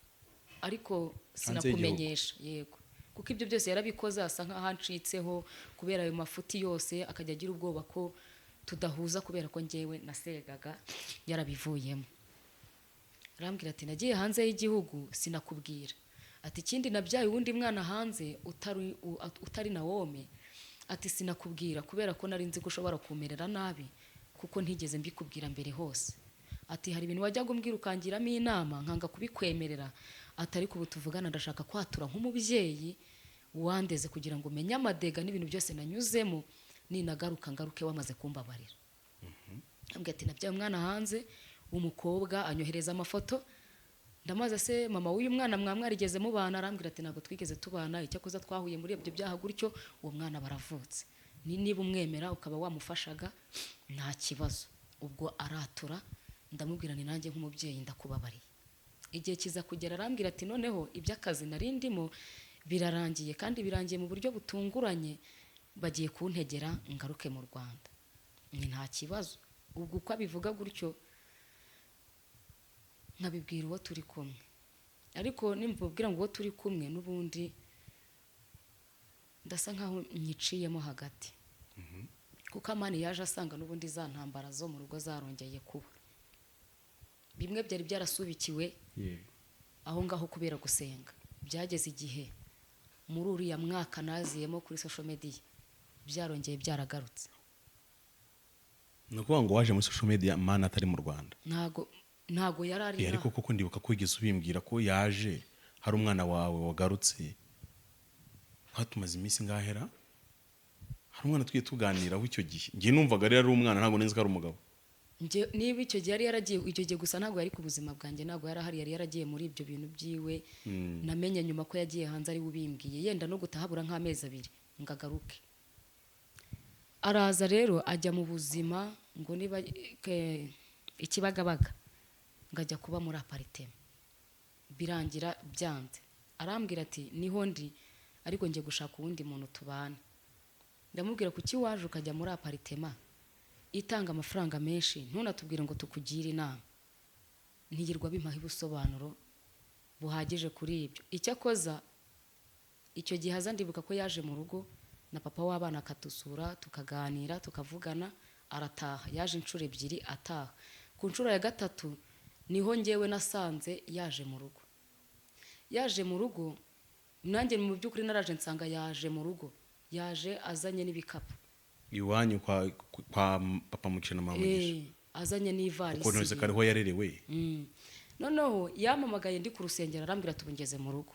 ariko sinakumenyesha. Yego, kuko ibyo byose yarabikoze asa nkaho ancitseho kubera ayo mafuti yose, akajya agira ubwoba ko tudahuza kubera ko njyewe nasegaga yarabivuyemo. Arambwira ati nagiye hanze y'igihugu sinakubwira. Ati ikindi nabyaye uwundi mwana hanze utari Nawomi. Ati sinakubwira kubera ko nari nzi ko ushobora kumerera nabi kuko ntigeze mbikubwira mbere hose. Ati hari ibintu wajyaga umbwira ukangiramo inama nkanga kubikwemerera. Ati ariko ubu tuvugana ndashaka kwatura nk'umubyeyi wandeze kugira ngo umenye amadega n'ibintu byose nanyuzemo, ninagaruka ngaruke wamaze kumbabarira. Ambwira ati nabyaye umwana hanze umukobwa, anyohereza amafoto. Ndamaze se mama w'uyu mwana mwamwarigeze mubana? Arambwira ati ntabwo twigeze tubana, icyakoza twahuye muri ibyo byaha gutyo, uwo mwana baravutse. Niba umwemera ukaba wamufashaga nta kibazo. Ubwo aratura, ndamubwira ni nanjye nk'umubyeyi ndakubabariye. Igihe kiza kugera arambwira ati noneho iby'akazi nari ndimo birarangiye kandi birangiye mu buryo butunguranye, bagiye kuntegera ngaruke mu Rwanda. Ni nta kibazo. Ubwo uko abivuga gutyo nkabibwira uwo turi kumwe, ariko nimubwira ngo uwo turi kumwe n'ubundi ndasa nkaho nyiciyemo hagati. Kuko Amani yaje asanga n'ubundi za ntambara zo mu rugo zarongeye kuba. Bimwe byari byarasubikiwe aho ngaho kubera gusenga. Byageze igihe muri uriya mwaka naziyemo kuri social media byarongeye byaragarutse. Nukuvuga ngo waje muri social media Mana atari mu Rwanda? Ntago yarari. Ariko koko ndibuka ko igeze ubimbwira ko yaje hari umwana wawe wagarutse. Hatumaze iminsi ngahera hari umwana twiye tuganiraho icyo gihe. Ngiye numvaga ari umwana, ntago nzi ko ari umugabo. Niba icyo gihe yari yaragiye, icyo gihe gusa ntago yari ku buzima bwanjye, ntago yarahari, yari yaragiye muri ibyo bintu byiwe. Namenye nyuma ko yagiye hanze ari ubimbwiye, yenda no gutahabura nk'amezi 2 ngagaruke. Araza rero ajya mu buzima ngo niba ikibagabaga ngajya kuba muri apartment. Birangira byanze. Arambwira ati niho ndi ariko ngiye gushaka uwundi muntu tubana. Ndamubwira kuki waje ukajya muri apartment itanga amafaranga menshi, ntunatubwire ngo tukugire inama. Ntigirwa bimpaha ubusobanuro buhagije kuri ibyo. Icyakoza icyo gihe haza ndibuka ko yaje mu rugo na papa w'abana akatusura tukaganira tukavugana, arataha. Yaje inshuro 2 ataha. Ku nshuro ya 3 niho njyewe nasanze yaje mu rugo. Yaje mu rugo nanjye mu by'ukuri naraje nsanga yaje mu rugo, yaje azanye n'ibikapu. Iwanyu kwa papa Mugisha na mama Mugisha. Azanye n'ivarisi. Uko nose kariho yarerewe. Noneho yamamagaye ndi ku rusengero arambwira tubungeze mu rugo.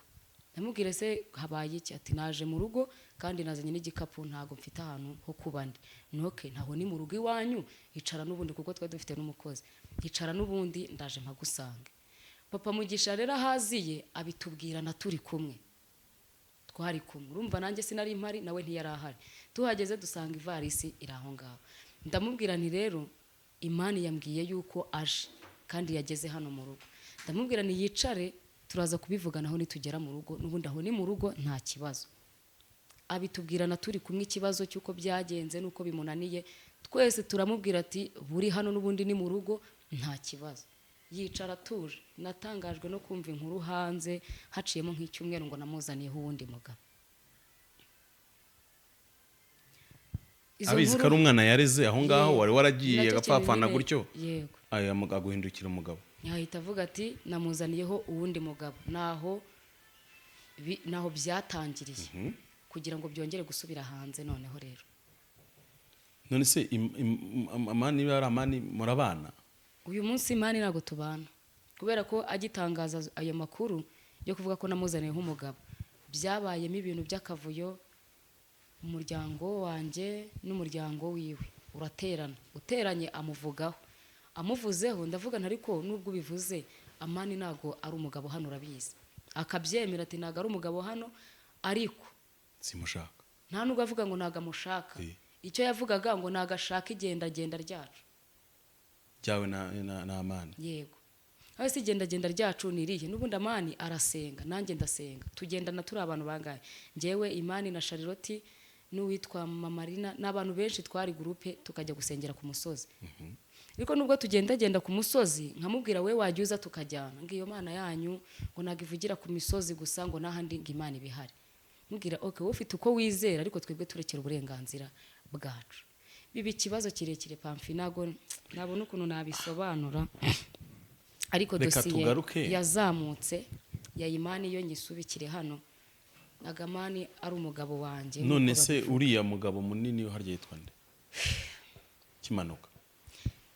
Ndamubwira se habaye iki? Ati naje mu rugo kandi nazanye n'igikapu, ntago mfite ahantu ho kuba ndi. Noke ntaho ni mu rugo iwanyu, icara n'ubundi kuko twa dufite n'umukozi. Icara n'ubundi ndaje mpagusange. Papa Mugisha rero haziye abitubwira na turi kumwe. Twari kumwe. Urumva nanjye sinari impari nawe ntiyari ahari. Tuhageze dusanga ivarisi iri aho ngaho. Ndamubwira nti rero Imana yambwiye yuko aje kandi yageze hano mu rugo. Ndamubwira ni yicare turaza kubivuganaho nitugera mu rugo, n'ubundi aho ni mu rugo nta kibazo. Abitubwirana turi kumwe ikibazo cy'uko byagenze n'uko bimunaniye, twese turamubwira ati buri hano n'ubundi ni mu rugo nta kibazo. Yicara atuje. Natangajwe no kumva inkuru hanze haciyemo nk'icyumweru ngo namuzaniyeho uwundi mugabo. abizi ko ari umwana yareze aho ngaho wari waragiye agapfapfana gutyo, yego, aguhindukira umugabo, yahita avuga ati namuzaniyeho uwundi mugabo. naho byatangiriye kugira ngo byongere gusubira hanze. Noneho rero none se amani bari amani murabana? uyu munsi Imani ntabwo tubana, kubera ko agitangaza ayo makuru yo kuvuga ko namuzaniyeho umugabo, byabayemo ibintu by'akavuyo. Umuryango wanjye n'umuryango wiwe uteranye amuvugaho. Amuvuzeho ndavuga ariko nubwo bivuze Amani ntabwo ari umugabo hano, urabizi. Akabyemera ati ntabwo ari umugabo hano, ariko simushaka. nta nubwo avuga ngo ntabwo amushaka. Icyo yavugaga ngo ntabwo ashaka igendagenda ryacu byawe na Amani. Yego, aho si igendagenda ryacu niriye. N'ubundi Amani arasenga, nanjye ndasenga, tugendana turi abantu bangahe, njyewe Imani na Charlotte n'uwitwa Mama Marina, n'abantu benshi twari groupe tukajya gusengera ku musozi. Ariko nubwo tugendagenda ku musozi nkamubwira we wajya uza tukajyana, ngiyo Mana yanyu ngo ntabwo ivugira ku misozi gusa, ngo n'ahandi ngo Imana ibihari. Mubwira okay, wowe ufite uko wizera, ariko twebwe turekera uburenganzira bwacu. Biba ikibazo kirekire Pamfi, nabona ukuntu nabisobanura, ariko dosiye yazamutse ya Imani yo nyisubikire hano. Nagamani ari umugabo wanjye. None se uriya mugabo munini yo harya yitwa nde?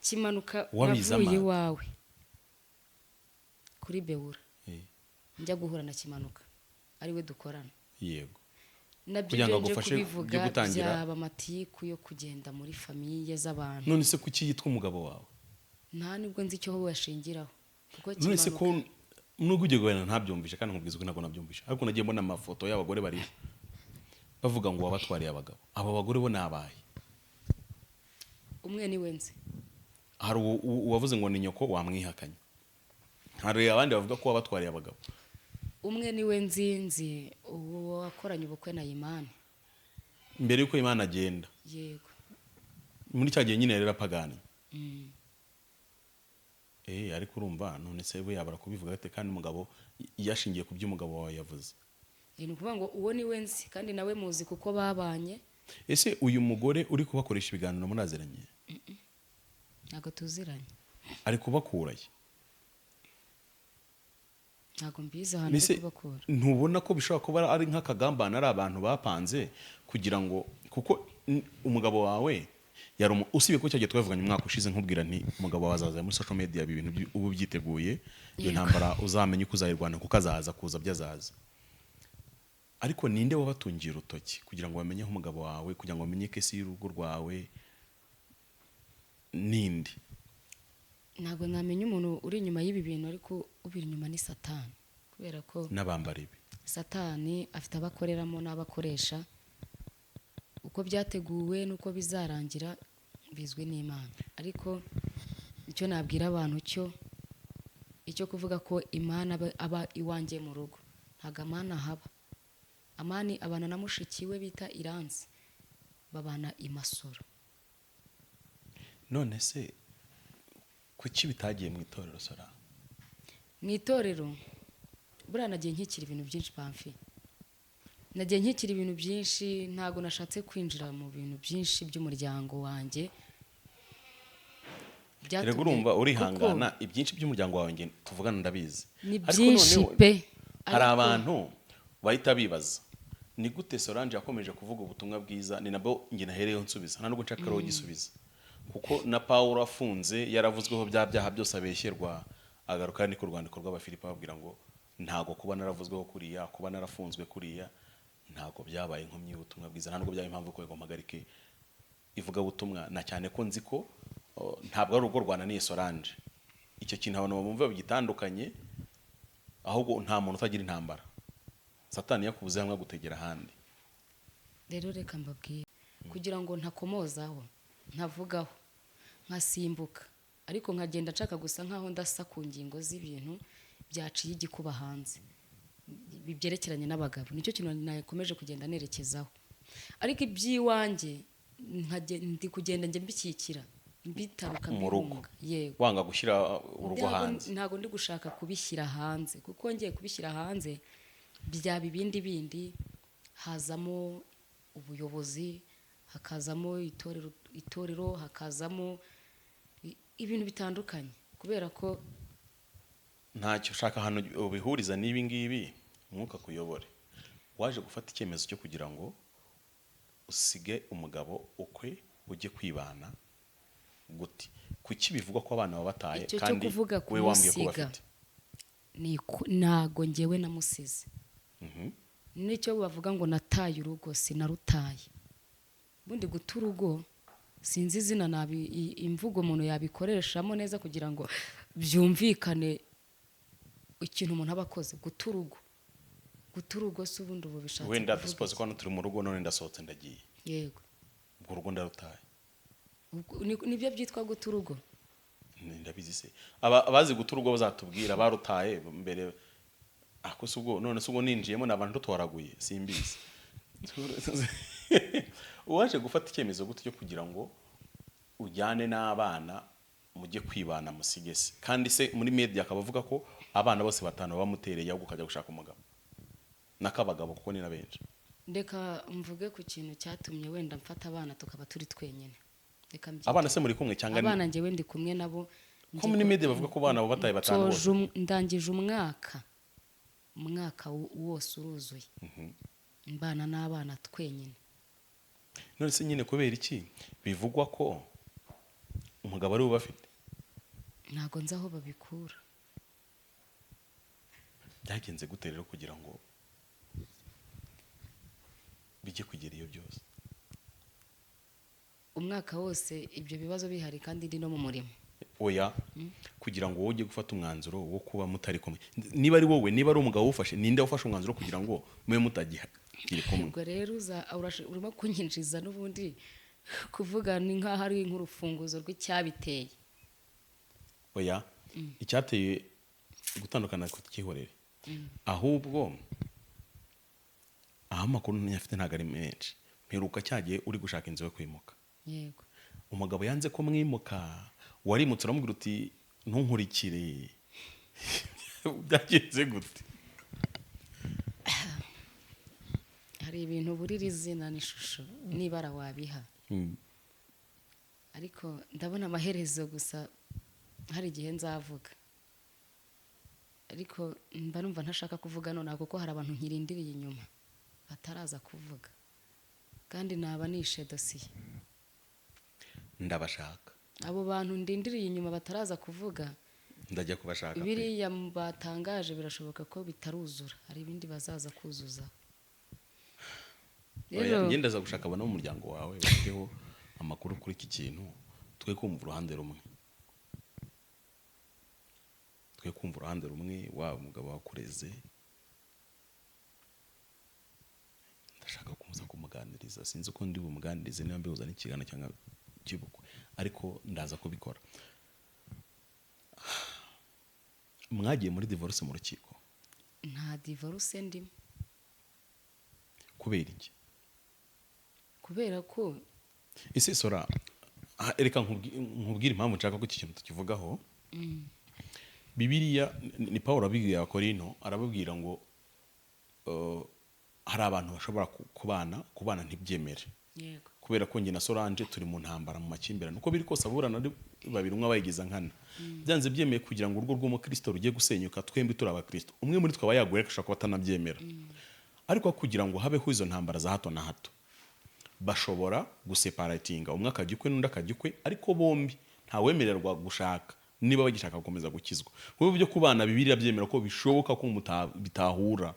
Kimanuka wavuye iwawe kuri Beura, njya guhura na Kimanuka ariwe dukorana. Yego, nabyo nje kubivuga byaba amatiku yo kugenda muri famiye z'abantu. None se kuki yitwa umugabo wawe? Nta nibwo nzi icyo wowe yashingiraho, kuko none se ko nubwo ugiye guhana ntabyumvisha, kandi nkubwiza ko ntabwo nabyumvisha. Ariko nagiye mbona amafoto y'abagore bari bavuga ngo wabatwariye abagabo. Aba bagore bo nabaye umwe ni wenze. Hari uwavuze ngo ni nyoko, wamwihakanye. Hari abandi bavuga ko wabatwariye abagabo. Umwe ni wenzinzi uwo wakoranye ubukwe na Imani mbere yuko Imana agenda. Yego, muri cya gihe nyine rero apagani. Ariko urumva none se we yabara kubivuga gate kandi umugabo yashingiye ku by'umugabo wawe yavuze? Ni ukuvuga ngo uwo ni wenzi kandi nawe muzi kuko babanye. Ese uyu mugore uri kubakoresha ibiganiro muraziranye? Ntabwo tuziranye. Ari kubakuraye? Ntabwo mbizi ahantu ari kubakura. Ntubona ko bishobora kuba ari nk'akagambana, ari abantu bapanze kugira ngo, kuko umugabo wawe yari usibe ko cyagiye twavuganye umwaka ushize nkubwira nti umugabo wazaza muri social media ibintu ubu byiteguye, iyo ntambara uzamenye uko uzayirwana kuko azaza kuza byazaza. Ariko ninde wabatungiye urutoki kugira ngo bamenye umugabo wawe, kugira ngo bamenye kesi y'urugo rwawe ninde? Ntabwo namenye umuntu uri inyuma y'ibi bintu, ariko ubiri inyuma ni Satani, kubera ko n'abambara ibi Satani afite abakoreramo n'abakoresha. Uko byateguwe nuko bizarangira bizwi n'Imana, ariko icyo nabwira abantu icyo kuvuga ko Imana aba iwanjye mu rugo, ntago Amani haba. Amani abana na mushikiwe bita Iranzi, babana i Masoro. None se kuki bitagiye mu itorero Sora? Mu itorero buriya nagiye nkikira ibintu byinshi Pamfi, nagiye nkikira ibintu byinshi, ntago nashatse kwinjira mu bintu byinshi by'umuryango wanjye. Rego urumva urihangana, ibyinshi by'umuryango wawe nge tuvugana ndabizi, ni byinshi pe. Hari abantu bahita bibaza ni gute Solange yakomeje kuvuga ubutumwa bwiza, ni nabo nge nahereyeho nsubiza, nta nubwo nshaka gisubiza, kuko na Paulo afunze yaravuzweho bya byaha byose abeshyerwa, agaruka ni ku rwandiko rw'Abafilipi babwira ngo ntago kuba naravuzweho kuriya, kuba narafunzwe kuriya ntago byabaye inkomyi y'ubutumwa bwiza, nta nubwo byabaye impamvu ko mpagarike ivuga butumwa, na cyane ko nzi ko ntabwo ari urugo rwananiye Solange. Icyo kintu abantu bumva bigitandukanye, ahubwo nta muntu utagira intambara. Satani yakubuze hamwe gutegera ahandi. Rero reka mbabwire kugira ngo ntakomozaho, ntavugaho, nkasimbuka, ariko nkagenda nshaka gusa nkaho ndasa ku ngingo z'ibintu byaciye igikuba hanze bibyerekeranye n'abagabo. Nicyo kintu nakomeje kugenda nerekezaho, ariko iby'iwanjye ndi kugenda njye mbikikira mbitaruka mu rugo, yego, wanga gushyira urugo hanze. ntago ndi gushaka kubishyira hanze, kuko ngiye kubishyira hanze byaba ibindi bindi, hazamo ubuyobozi, hakazamo itorero, hakazamo ibintu bitandukanye, kubera ko ntacyo ushaka hano ubihuriza n'ibi ngibi. Umwuka kuyobore, waje gufata icyemezo cyo kugira ngo usige umugabo ukwe ujye kwibana gute? Kuki bivugwa ko abana babataye kandi we wambwiye ko bafite? Ntago njyewe namusize. Nicyo bavuga ngo nataye urugo, sinarutaye. Bundi guta urugo sinzi izina imvugo umuntu yabikoreshamo neza kugira ngo byumvikane ikintu umuntu aba akoze. Guta urugo se ubundi ubu bishatse wenda dusipoze ko hano turi mu rugo none ndasohotse ndagiye, yego, ubwo rugo ndarutaye. nibyo byitwa guta urugo? Ndabizi se abazi guta urugo bazatubwira barutaye mbere. Ako se ubwo none se ubwo ninjiyemo n'abantu tutwaraguye simbizi. Uwaje gufata icyemezo gute cyo kugira ngo ujyane n'abana mujye kwibana musigese, kandi se muri media akaba avuga ko abana bose batanu bamutereye ahubwo ukajya gushaka umugabo n'akabagabo kuko ni na benshi? Ndeka mvuge ku kintu cyatumye wenda mfata abana tukaba turi twenyine. Abana se muri kumwe cyangwa ni abana njyewe ndi kumwe nabo? Ko muri media bavuga ko abana bataye batanu bose. Ndangije umwaka wose uruzuye mbana n'abana twenyine. None se nyine kubera iki bivugwa ko umugabo ari ubafite? Ntago nzi aho babikura. Byagenze gute rero kugira ngo bijye kugera iyo byose? Umwaka wose ibyo bibazo bihari kandi ndi no mu murimo. Oya, kugira ngo wowe ujye gufata umwanzuro wo kuba mutari kumwe, niba ari wowe, niba ari umugabo ufashe, ninde ufashe umwanzuro kugira ngo mube mutagikiri kumwe? Ubwo rero urimo kunyinjiza n'ubundi kuvuga ni nk'aho ari nk'urufunguzo rw'icyabiteye. Oya, icyateye gutandukana kukihorere, ahubwo aho amakuru ntiyafite ntabwo ari menshi. Mperuka cyagiye uri gushaka inzu yo kwimuka, yego, umugabo yanze ko mwimuka, warimutse uramubwira uti ntunkurikire. Byagenze gute? hari ibintu burira izina n'ishusho n'ibara wabiha, ariko ndabona amaherezo gusa hari igihe nzavuga, ariko mba numva ntashaka kuvuga none kuko hari abantu nkirindiriye inyuma bataraza kuvuga, kandi naba nishe dosiye. Ndabashaka abo bantu ndindiriye inyuma bataraza kuvuga, ndajya kubashaka. biriya batangaje birashoboka ko bitaruzura, hari ibindi bazaza kuzuza. Rero ngenda za gushaka abana mu muryango wawe bafiteho amakuru kuri iki kintu, twe kumva uruhande rumwe, wa mugabo wakureze. Ndashaka kumuza kumuganiriza, sinzi uko ndi bumuganirize, niba mbihuza n'ikigana cyangwa kibukwe, ariko ndaza kubikora. Mwagiye muri divorce mu rukiko? Nta divorce ndimo. Kubera iki? Kubera ko ese sora, reka nkubwire impamvu nshaka ko iki kintu tukivugaho. Bibiliya ni Pawulo abibwiye Abakorinto, arababwira ngo hari abantu bashobora kubana ntibyemere. Yego. Kubera ko njye na Solange turi mu ntambara, mu makimbirane, uko biri kose aburana babiri, umwe abayigiza nkana. Byanze byemeye kugira ngo urugo rw'umukristo rugiye gusenyuka, twembi turi abakristo, umwe muri twe aba yaguye ashaka kuba atanabyemera. Ariko kugira ngo habeho izo ntambara za hato na hato, bashobora guseparatinga, umwe akajya ukwe n'undi akajya ukwe, ariko bombi ntawemererwa gushaka niba bagishaka gukomeza gukizwa. Kuko byo kubana Bibiliya byemera ko bishoboka ko bitahura,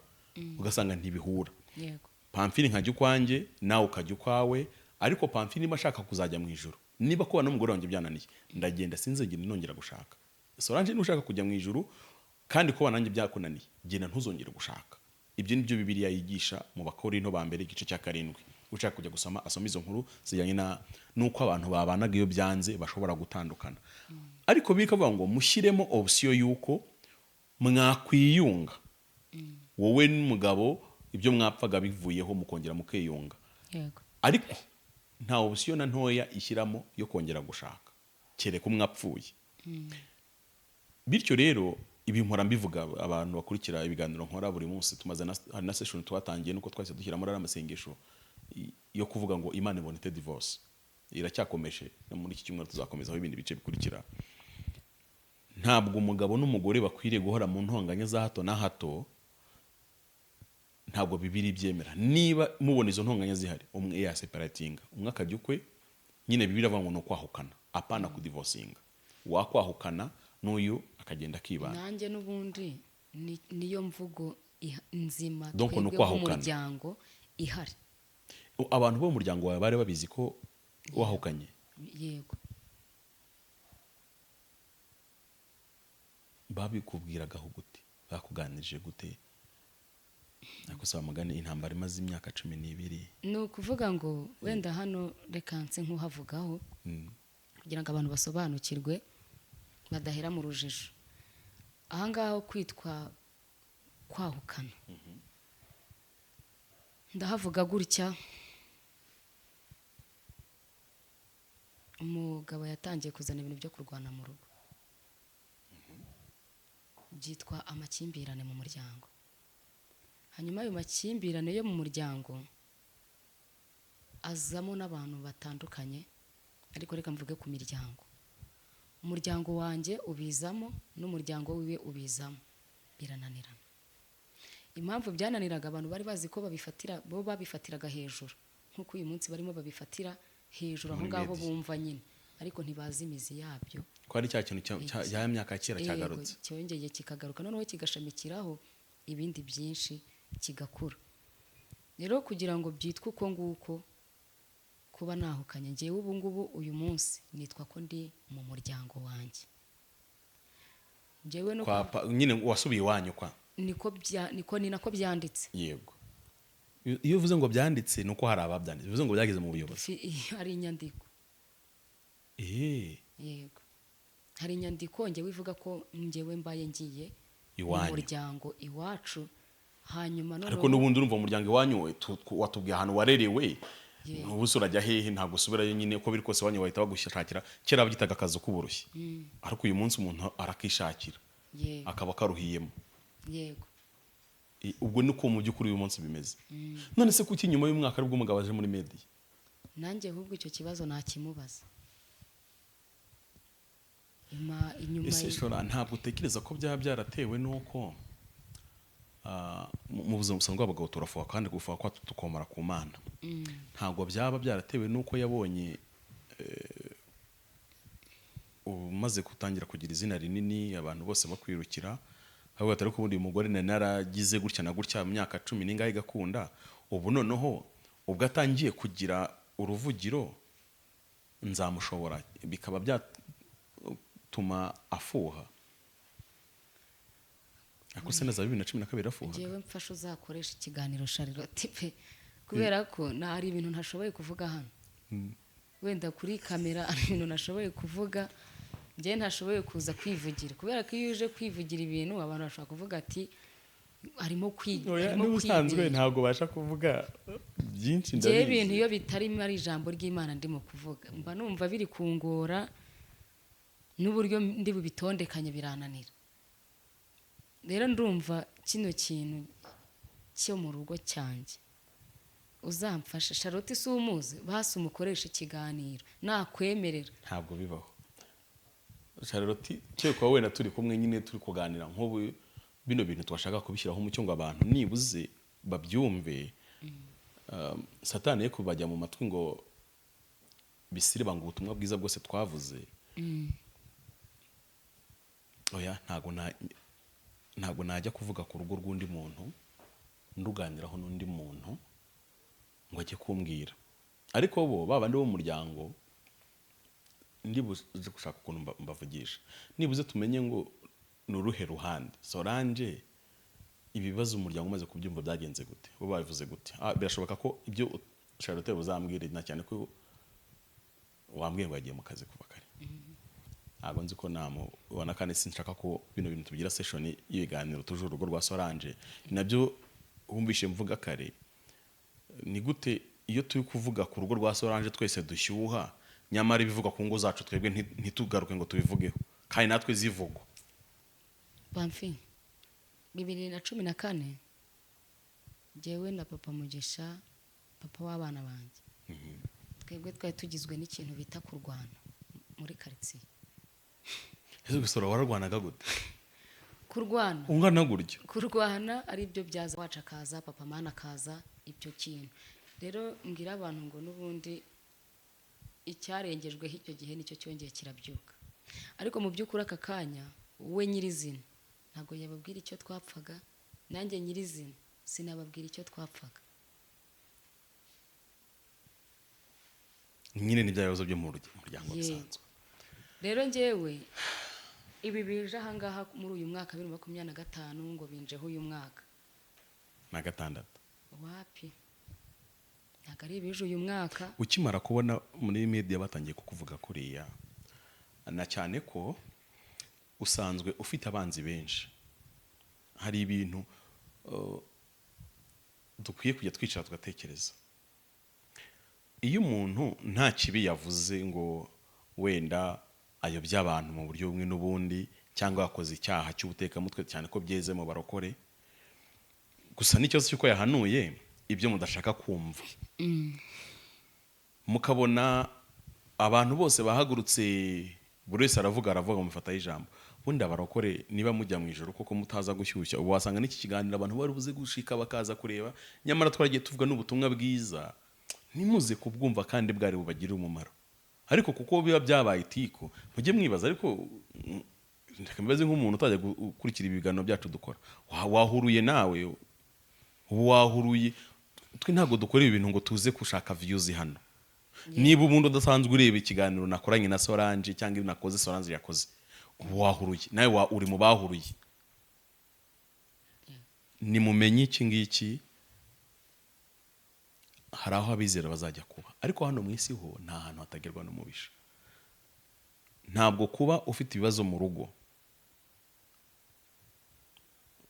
ugasanga ntibihura. Yego. Pamfili nkajya ukwanjye, nawe ukajya ukwawe, ariko Pamfili niba ashaka kuzajya mu ijuru, niba kubana n'umugore wanjye byananiye, ndagenda sinzongera nongera gushaka. Solange nushaka kujya mu ijuru kandi kubana nanjye byakunaniye, genda ntuzongere gushaka. Ibyo nibyo Bibiliya yigisha mu Bakorinto ba mbere igice cya 7. ushaka kujya gusoma asoma izo nkuru zijyanye n'uko abantu babanaga iyo byanze bashobora gutandukana. Ariko bikavuga ngo mushyiremo option y'uko mwakwiyunga wowe n'umugabo, ibyo mwapfaga bivuyeho mukongera mukiyunga. yego Ariko nta option na ntoya ishyiramo yo kongera gushaka kereka umwapfuye. Bityo rero ibi mpora mbivuga abantu bakurikira ibiganiro nkora buri munsi, tumaze na session twatangiye nuko twahise dushyira muri amasengesho yo kuvuga ngo Imana ibonete divorce iracyakomeje, no muri iki cyumweru tuzakomezaho ibindi bice bikurikira. Ntabwo umugabo n'umugore bakwiriye guhora mu ntonganya za hato na hato, ntabwo bibiri byemera. Niba mubona izo ntonganya zihari, umwe ya separatinga, umwe akajya ukwe, nyine bibiri avuga ngo no kwahukana, apana ku divorcinga. Wakwahukana n'uyu akagenda akibana. nanjye n'ubundi niyo mvugo nzima Donc no twebwe kwahukana. nk'umuryango ihari. Abantu bo mu muryango wawe bari babizi ko wahukanye? Yego Babikubwiragaho gute? Bakuganirije gute? Nakusaba mugane intambara imaze imyaka 12. ni ukuvuga ngo wenda hano reka nse nk'uhavugaho kugira ngo abantu basobanukirwe badahera mu rujijo. Ahangaho kwitwa kwahukana, ndahavuga gutya. Umugabo yatangiye kuzana ibintu byo kurwana mu rugo, byitwa amakimbirane mu muryango. Hanyuma ayo makimbirane yo mu muryango azamo n'abantu batandukanye, ariko reka mvuge ku miryango. Umuryango wanjye ubizamo n'umuryango wiwe ubizamo, birananirana. Impamvu byananiraga abantu bari bazi ko babifatiraga hejuru, nk'uko uyu munsi barimo babifatira hejuru aho ngaho bumva nyine, ariko ntibazi imizi yabyo. Ko ari cya kintu cya myaka kera cyagarutse, cyongeye kikagaruka, noneho kigashamikiraho ibindi byinshi kigakura. Rero kugira ngo byitwe uko nguko, kuba nahukanye, njyewe ubu ngubu uyu munsi nitwa ko ndi mu muryango wanjye. Njyewe no nyine wasubiye iwanyu kwa ni nako byanditse. Yego. Iyo uvuze ngo byanditse nuko hari ababyanditse, bivuze ngo byageze mu buyobozi. Hari inyandiko. Yego. Hari inyandiko njyewe ivuga ko njyewe mbaye ngiye mu muryango iwacu. Hanyuma none ariko n'ubundi urumva umuryango iwanyu watubwiye ahantu warerewe, n'ubuso urajya hehe, ntabwo usubirayo nyine uko biri kose wanyu bahita bagushakira. Kera bagitaga akazi k'uburushyi, ariko uyu munsi umuntu arakishakira akaba karuhiyemo. Yego. Ubwo niko mu by'ukuri uyu munsi bimeze. None se kuki nyuma y'umwaka aribwo umugabo aje muri media? Nanjye ahubwo icyo kibazo nakimubaza. Ese shora ntabwo utekereza ko byaba byaratewe nuko mu buzima busanzwe abagabo turafuha kandi gufuha kwa tukomara ku Mana? Ntabwo byaba byaratewe nuko yabonye umaze gutangira kugira izina rinini, abantu bose bakwirukira, ahubwo atari ko ubundi umugore naragize gutya na gutya mu myaka 10 n'ingahe gakunda, ubu noneho ubwo atangiye kugira uruvugiro nzamushobora, bikaba byatuma afuha. Akose neza 2012 afuha. Jewe mfasha uzakoresha ikiganiro Charlotte pe, kubera ko hari ibintu ntashoboye kuvuga hano. Wenda kuri kamera ari ibintu nashoboye kuvuga, njye ntashoboye kuza kwivugira, kubera ko iyo uje kwivugira ibintu abantu bashaka kuvuga ati arimo kwiga. N'ubusanzwe ntabwo basha kuvuga byinshi ndabizi. Ibintu iyo bitarimo ari ijambo ry'Imana ndimo kuvuga, mba numva biri kungora, n'uburyo ndi bubitondekanye birananira. Rero ndumva kino kintu cyo mu rugo cyanjye uzamfasha. Charlotte si umuzi, basi umukoresha ikiganiro nakwemerera. Ntabwo bibaho Charlotte, cyekwa wenda turi kumwe nyine turi kuganira nk'ubu bino bintu twashaka kubishyiraho umucyo ngo abantu nibuze babyumve. Satani ye kubajya mu matwi ngo bisire banga ubutumwa bwiza bwose twavuze. Oya, ntabwo najya kuvuga ku rugo rw'undi muntu, nduganiraho n'undi muntu ngo ajye kumbwira. Ariko bo babandi bo mu muryango ndibuze gushaka ukuntu mbavugisha, nibuze tumenye ngo nuruhe ruhande. Solange, ibibazo umuryango umaze kubyumva byagenze gute? Bo babivuze gute? Birashoboka ko ibyo Charlotte uzambwire na cyane ko wambwiye ngo yagiye mu kazi kuva kare ntabwo nzi ko namubona kandi sinshaka ko bino bintu tubigira session y'ibiganiro tuje urugo rwa Solange nabyo wumvishe mvuga kare ni gute iyo turi kuvuga ku rugo rwa Solange twese dushyuha nyamara ibivuga ku ngo zacu twebwe ntitugaruke ngo tubivugeho kandi natwe zivugwa Bamfi 2014 jewe na papa Mugisha papa w'abana banjye twebwe twari tugizwe n'ikintu bita kurwana muri quartier ese gusora wararwanaga gute kurwana ungana guryo kurwana ari byo byaza waca kaza papa mana kaza ibyo kintu rero mbwira abantu ngo nubundi icyarengejwe icyo gihe nicyo cyongeye kirabyuka ariko mu by'ukuri aka kanya we nyirizina ntago yababwira icyo twapfaga nanjye nyirizina sinababwira icyo twapfaga nyine ni byayozo byo mu muryango bisanzwe rero njyewe ibi bije ahangaha muri uyu mwaka 2025 ngo binjeho uyu mwaka na gatandatu wapi ntago ari ibije uyu mwaka ukimara kubona muri media batangiye kukuvuga kuriya na cyane ko usanzwe ufite abanzi benshi hari ibintu dukwiye kujya twicara tugatekereza iyo umuntu nta kibi yavuze ngo wenda ayobya abantu mu buryo bumwe n'ubundi cyangwa yakoze icyaha cy'ubutekamutwe cyane ko byeze mu barokore gusa n'ikibazo cy'uko yahanuye ibyo mudashaka kumva mukabona abantu bose bahagurutse buri wese aravuga mufataho ijambo ubundi abarokore niba mujya mu ijoro koko mutaza gushyushya ubu wasanga n'iki kiganiro abantu bari buze gushika bakaza kureba nyamara twaragiye tuvuga n'ubutumwa bwiza nimuze kubwumva kandi bwari bubagirira umumaro ariko kuko biba byabaye itiko mujye mwibaza ariko mbibaze nk'umuntu utajya gukurikira ibiganiro byacu dukora wahuruye nawe wahuruye twe ntabwo dukora ibintu ngo tuze gushaka views hano niba ubundi udasanzwe ureba ikiganiro nakoranye na Solange cyangwa ibintu nakoze Solange yakoze wahuruye nawe uri mu bahuruye ni mumenye iki ngiki hari aho abizera bazajya kuba ariko hano mu isi ho nta hantu hatagerwa n'umubisha ntabwo kuba ufite ibibazo mu rugo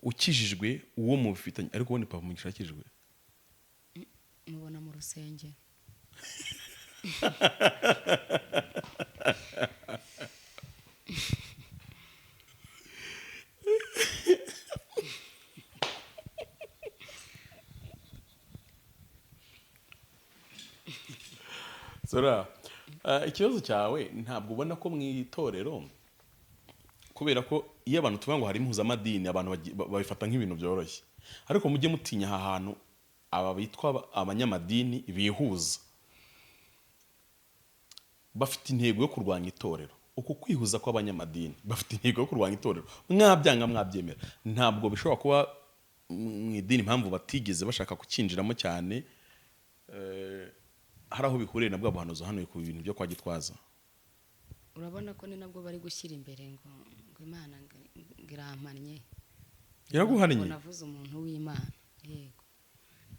ukijijwe uwo mubifitanye ariko ubone papa Mugisha akijijwe mubona mu rusengero Sora ikibazo cyawe ntabwo ubona ko mu itorero kubera ko iyo abantu tuvuga ngo hari impuzamadini abantu babifata nk'ibintu byoroshye ariko mujye mutinya aha hantu aba bitwa abanyamadini bihuza bafite intego yo kurwanya itorero uko kwihuza kw'abanyamadini bafite intego yo kurwanya itorero mwabyanga mwabyemera ntabwo bishobora kuba mu idini impamvu batigeze bashaka kukinjiramo cyane hari aho bihuriye nabwo abahanuzi hano ku bintu byo kwa Gitwaza urabona ko ni nabwo bari gushyira imbere ngo Imana ngirampanye iraguhannye navuze umuntu w'Imana yego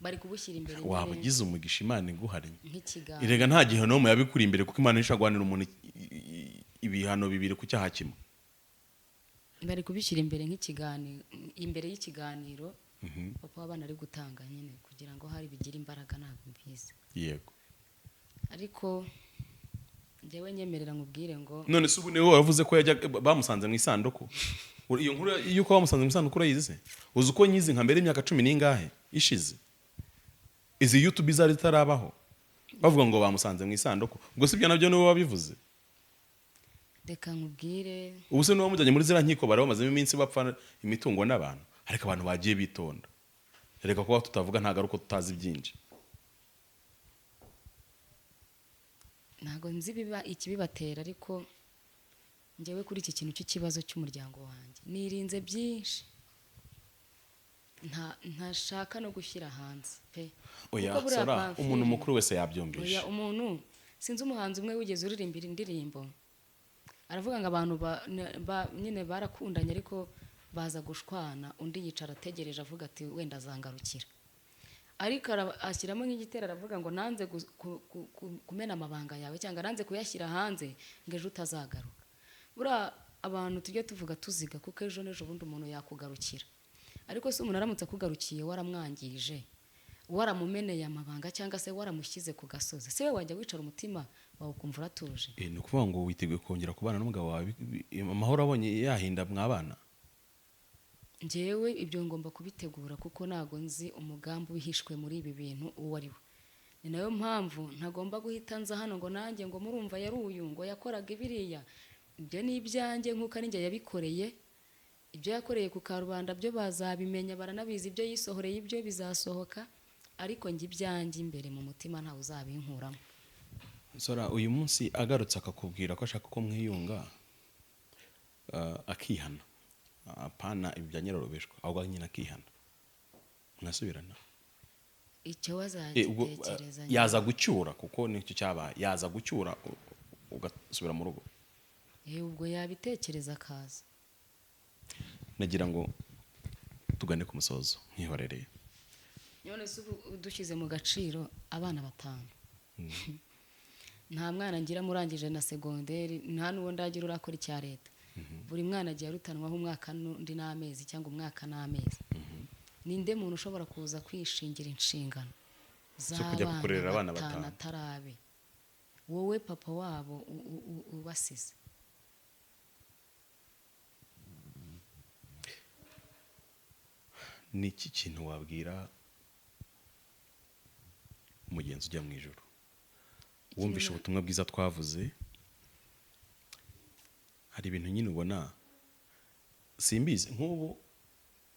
bari kubushyira imbere waba ugize umugisha Imana iguhannye nk'ikiganiro irega nta gihe no mu yabikuri imbere kuko Imana ishagwanira umuntu ibihano bibiri ku cyaha kimwe bari kubishyira imbere nk'ikiganiro imbere y'ikiganiro papa w'abana ari gutanga nyine kugira ngo hari bigira imbaraga ntabwo mbizi yego ariko njyewe nyemerera nkubwire ngo none se ubu niwe wavuze ko yajya bamusanze mu isanduku iyo nkuru yuko bamusanze mu isanduku urayizi uzi uko nyizi nka mbere imyaka 10 n'ingahe ishize izi YouTube zari zitarabaho bavuga ngo bamusanze mu isanduku ubwo sibyo nabyo niwe wabivuze reka nkubwire ubu se niwe mujyanye muri zira nkiko bari bamazemo iminsi bapfa imitungo n'abantu ariko abantu bagiye bitonda reka kuba tutavuga ntago ari uko tutazi byinshi ntago nzi ikibibatera ariko njyewe kuri iki kintu cy'ikibazo cy'umuryango wanjye nirinze byinshi ntashaka no gushyira hanze pe oya Sora umuntu mukuru wese yabyumvisha oya umuntu sinzi umuhanzi umwe wigeze uririmbira indirimbo aravuga ngo abantu nyine barakundanye ariko baza gushwana undi yicara ategereje avuga ati wenda azangarukira ariko ashyiramo nk'igitero aravuga ngo nanze kumena amabanga yawe cyangwa nanze kuyashyira hanze ngo ejo utazagaruka. buriya abantu tujye tuvuga tuziga kuko ejo n'ejo bundi umuntu yakugarukira, ariko se umuntu aramutse akugarukiye waramwangije, waramumeneye amabanga cyangwa se waramushyize ku gasozi, se we wajya wicara umutima wawe ukumva uratuje? ni ukuvuga ngo witeguye kongera kubana n'umugabo wawe amahoro abonye yahinda mwabana? njyewe ibyo ngomba kubitegura kuko ntago nzi umugambi wihishwe muri ibi bintu uwo ari we. ni nayo mpamvu ntagomba guhita nza hano ngo nanjye ngo murumva yari uyu ngo yakoraga ibiriya. ibyo ni ibyanjye nk'uko ari njye yabikoreye, ibyo yakoreye ku karubanda byo bazabimenya, baranabizi ibyo yisohoreye ibyo bizasohoka, ariko njye ibyanjye imbere mu mutima ntawe uzabinkuramo. Sora, uyu munsi agarutse akakubwira ko ashaka ko mwiyunga, akihana apana ibi bya nyirarubeshwa, ahubwo nyine akihana, mwasubirana? icyo wazagitekereza yaza gucyura, kuko nicyo cyabaye, yaza gucyura ugasubira mu rugo. ubwo yabitekereza akaza. nagira ngo tugane ku musozo nkihorereye. none se dushyize mu gaciro abana 5, nta mwana ngira murangije na segonderi, nta n'uwo ndagira urakora icya leta. buri mwana agiye arutanwaho umwaka n'undi n'amezi cyangwa umwaka n'amezi. ninde muntu ushobora kuza kwishingira inshingano z'abana 5 atarabe? wowe papa wabo ubasize. ni iki kintu wabwira umugenzi ujya mu ijoro wumvishe ubutumwa bwiza twavuze? hari ibintu nyine ubona simbizi, nk'ubu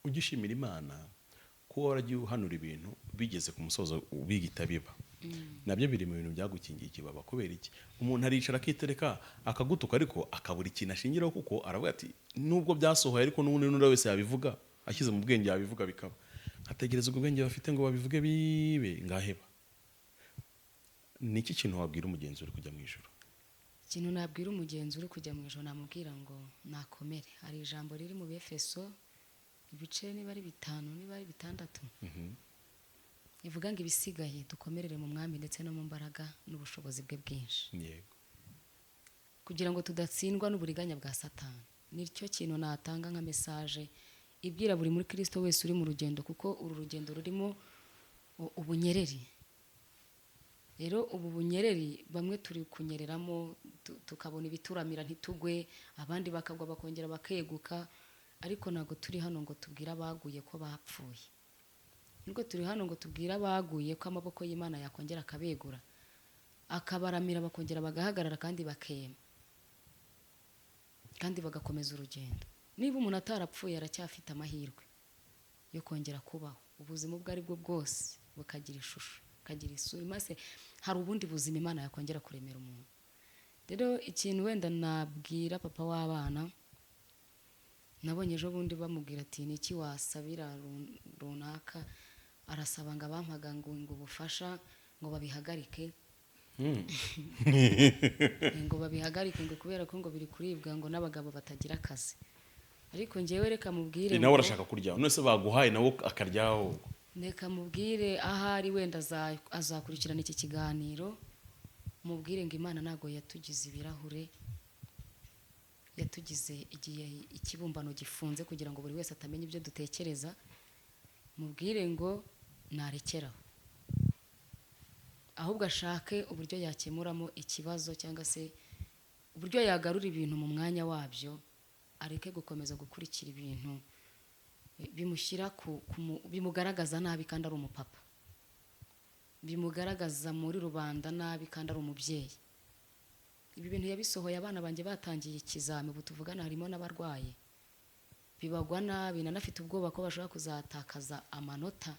ugishimira Imana ko waragiye uhanura ibintu bigeze ku musozo bigita biba. nabyo biri mu bintu byagukingiye ikibaba. kubera iki? umuntu aricara akitereka akagutuka ariko akabura ikintu ashingiraho, kuko aravuga ati nubwo byasohoye ariko n'undi wese yabivuga, ashyize mu bwenge yabivuga bikaba. ategereza ubwo bwenge bafite ngo babivuge bibe ngaheba. ni iki kintu wabwira umugenzi uri kujya mu ijoro? ikintu nabwira umugenzi uri kujya mu ijoro namubwira ngo nakomere. hari ijambo riri mu Befeso ibice niba ari 5 niba ari 6 ivuga ngo ibisigaye dukomerere mu mwami ndetse no mu mbaraga n'ubushobozi bwe bwinshi. yego. kugira ngo tudatsindwa n'uburiganya bwa Satani. nicyo kintu natanga nka message ibwira buri muri Kristo wese uri mu rugendo, kuko uru rugendo rurimo ubunyereri. rero ubu bunyereri bamwe turi kunyereramo tukabona ibituramira ntitugwe, abandi bakagwa bakongera bakeguka, ariko ntago turi hano ngo tubwire abaguye ko bapfuye. nubwo turi hano ngo tubwire abaguye ko amaboko y'Imana yakongera akabegura, akabaramira bakongera bagahagarara kandi bakema kandi bagakomeza urugendo. niba umuntu atarapfuye aracyafite amahirwe yo kongera kubaho. ubuzima ubwo ari bwo bwose bukagira ishusho, bukagira isura, maze hari ubundi buzima Imana yakongera kuremera umuntu. rero ikintu wenda nabwira papa w'abana, nabonye ejo bundi bamubwira ati ni iki wasabira runaka, arasaba ngo abampaga ngo ubufasha ngo babihagarike. ngo babihagarike ngo kubera ko ngo biri kuribwa ngo n'abagabo batagira akazi. ariko njyewe reka mubwire nawe arashaka kuryaho, none se baguhaye nawe akaryaho. reka mubwire ahari wenda azakurikirana iki kiganiro, mubwire ngo Imana ntago yatugize ibirahure, yatugize igihe ikibumbano gifunze kugira ngo buri wese atamenye ibyo dutekereza. mubwire ngo narekeraho, ahubwo ashake uburyo yakemuramo ikibazo cyangwa se uburyo yagarura ibintu mu mwanya wabyo, areke gukomeza gukurikira ibintu bimushyira bimugaragaza nabi kandi ari umupapa, bimugaragaza muri rubanda nabi kandi ari umubyeyi. ibi bintu yabisohoye abana banjye batangiye ikizami, ubu tuvugana harimo n'abarwaye, bibagwa nabi. nanafite ubwoba ko bashobora kuzatakaza amanota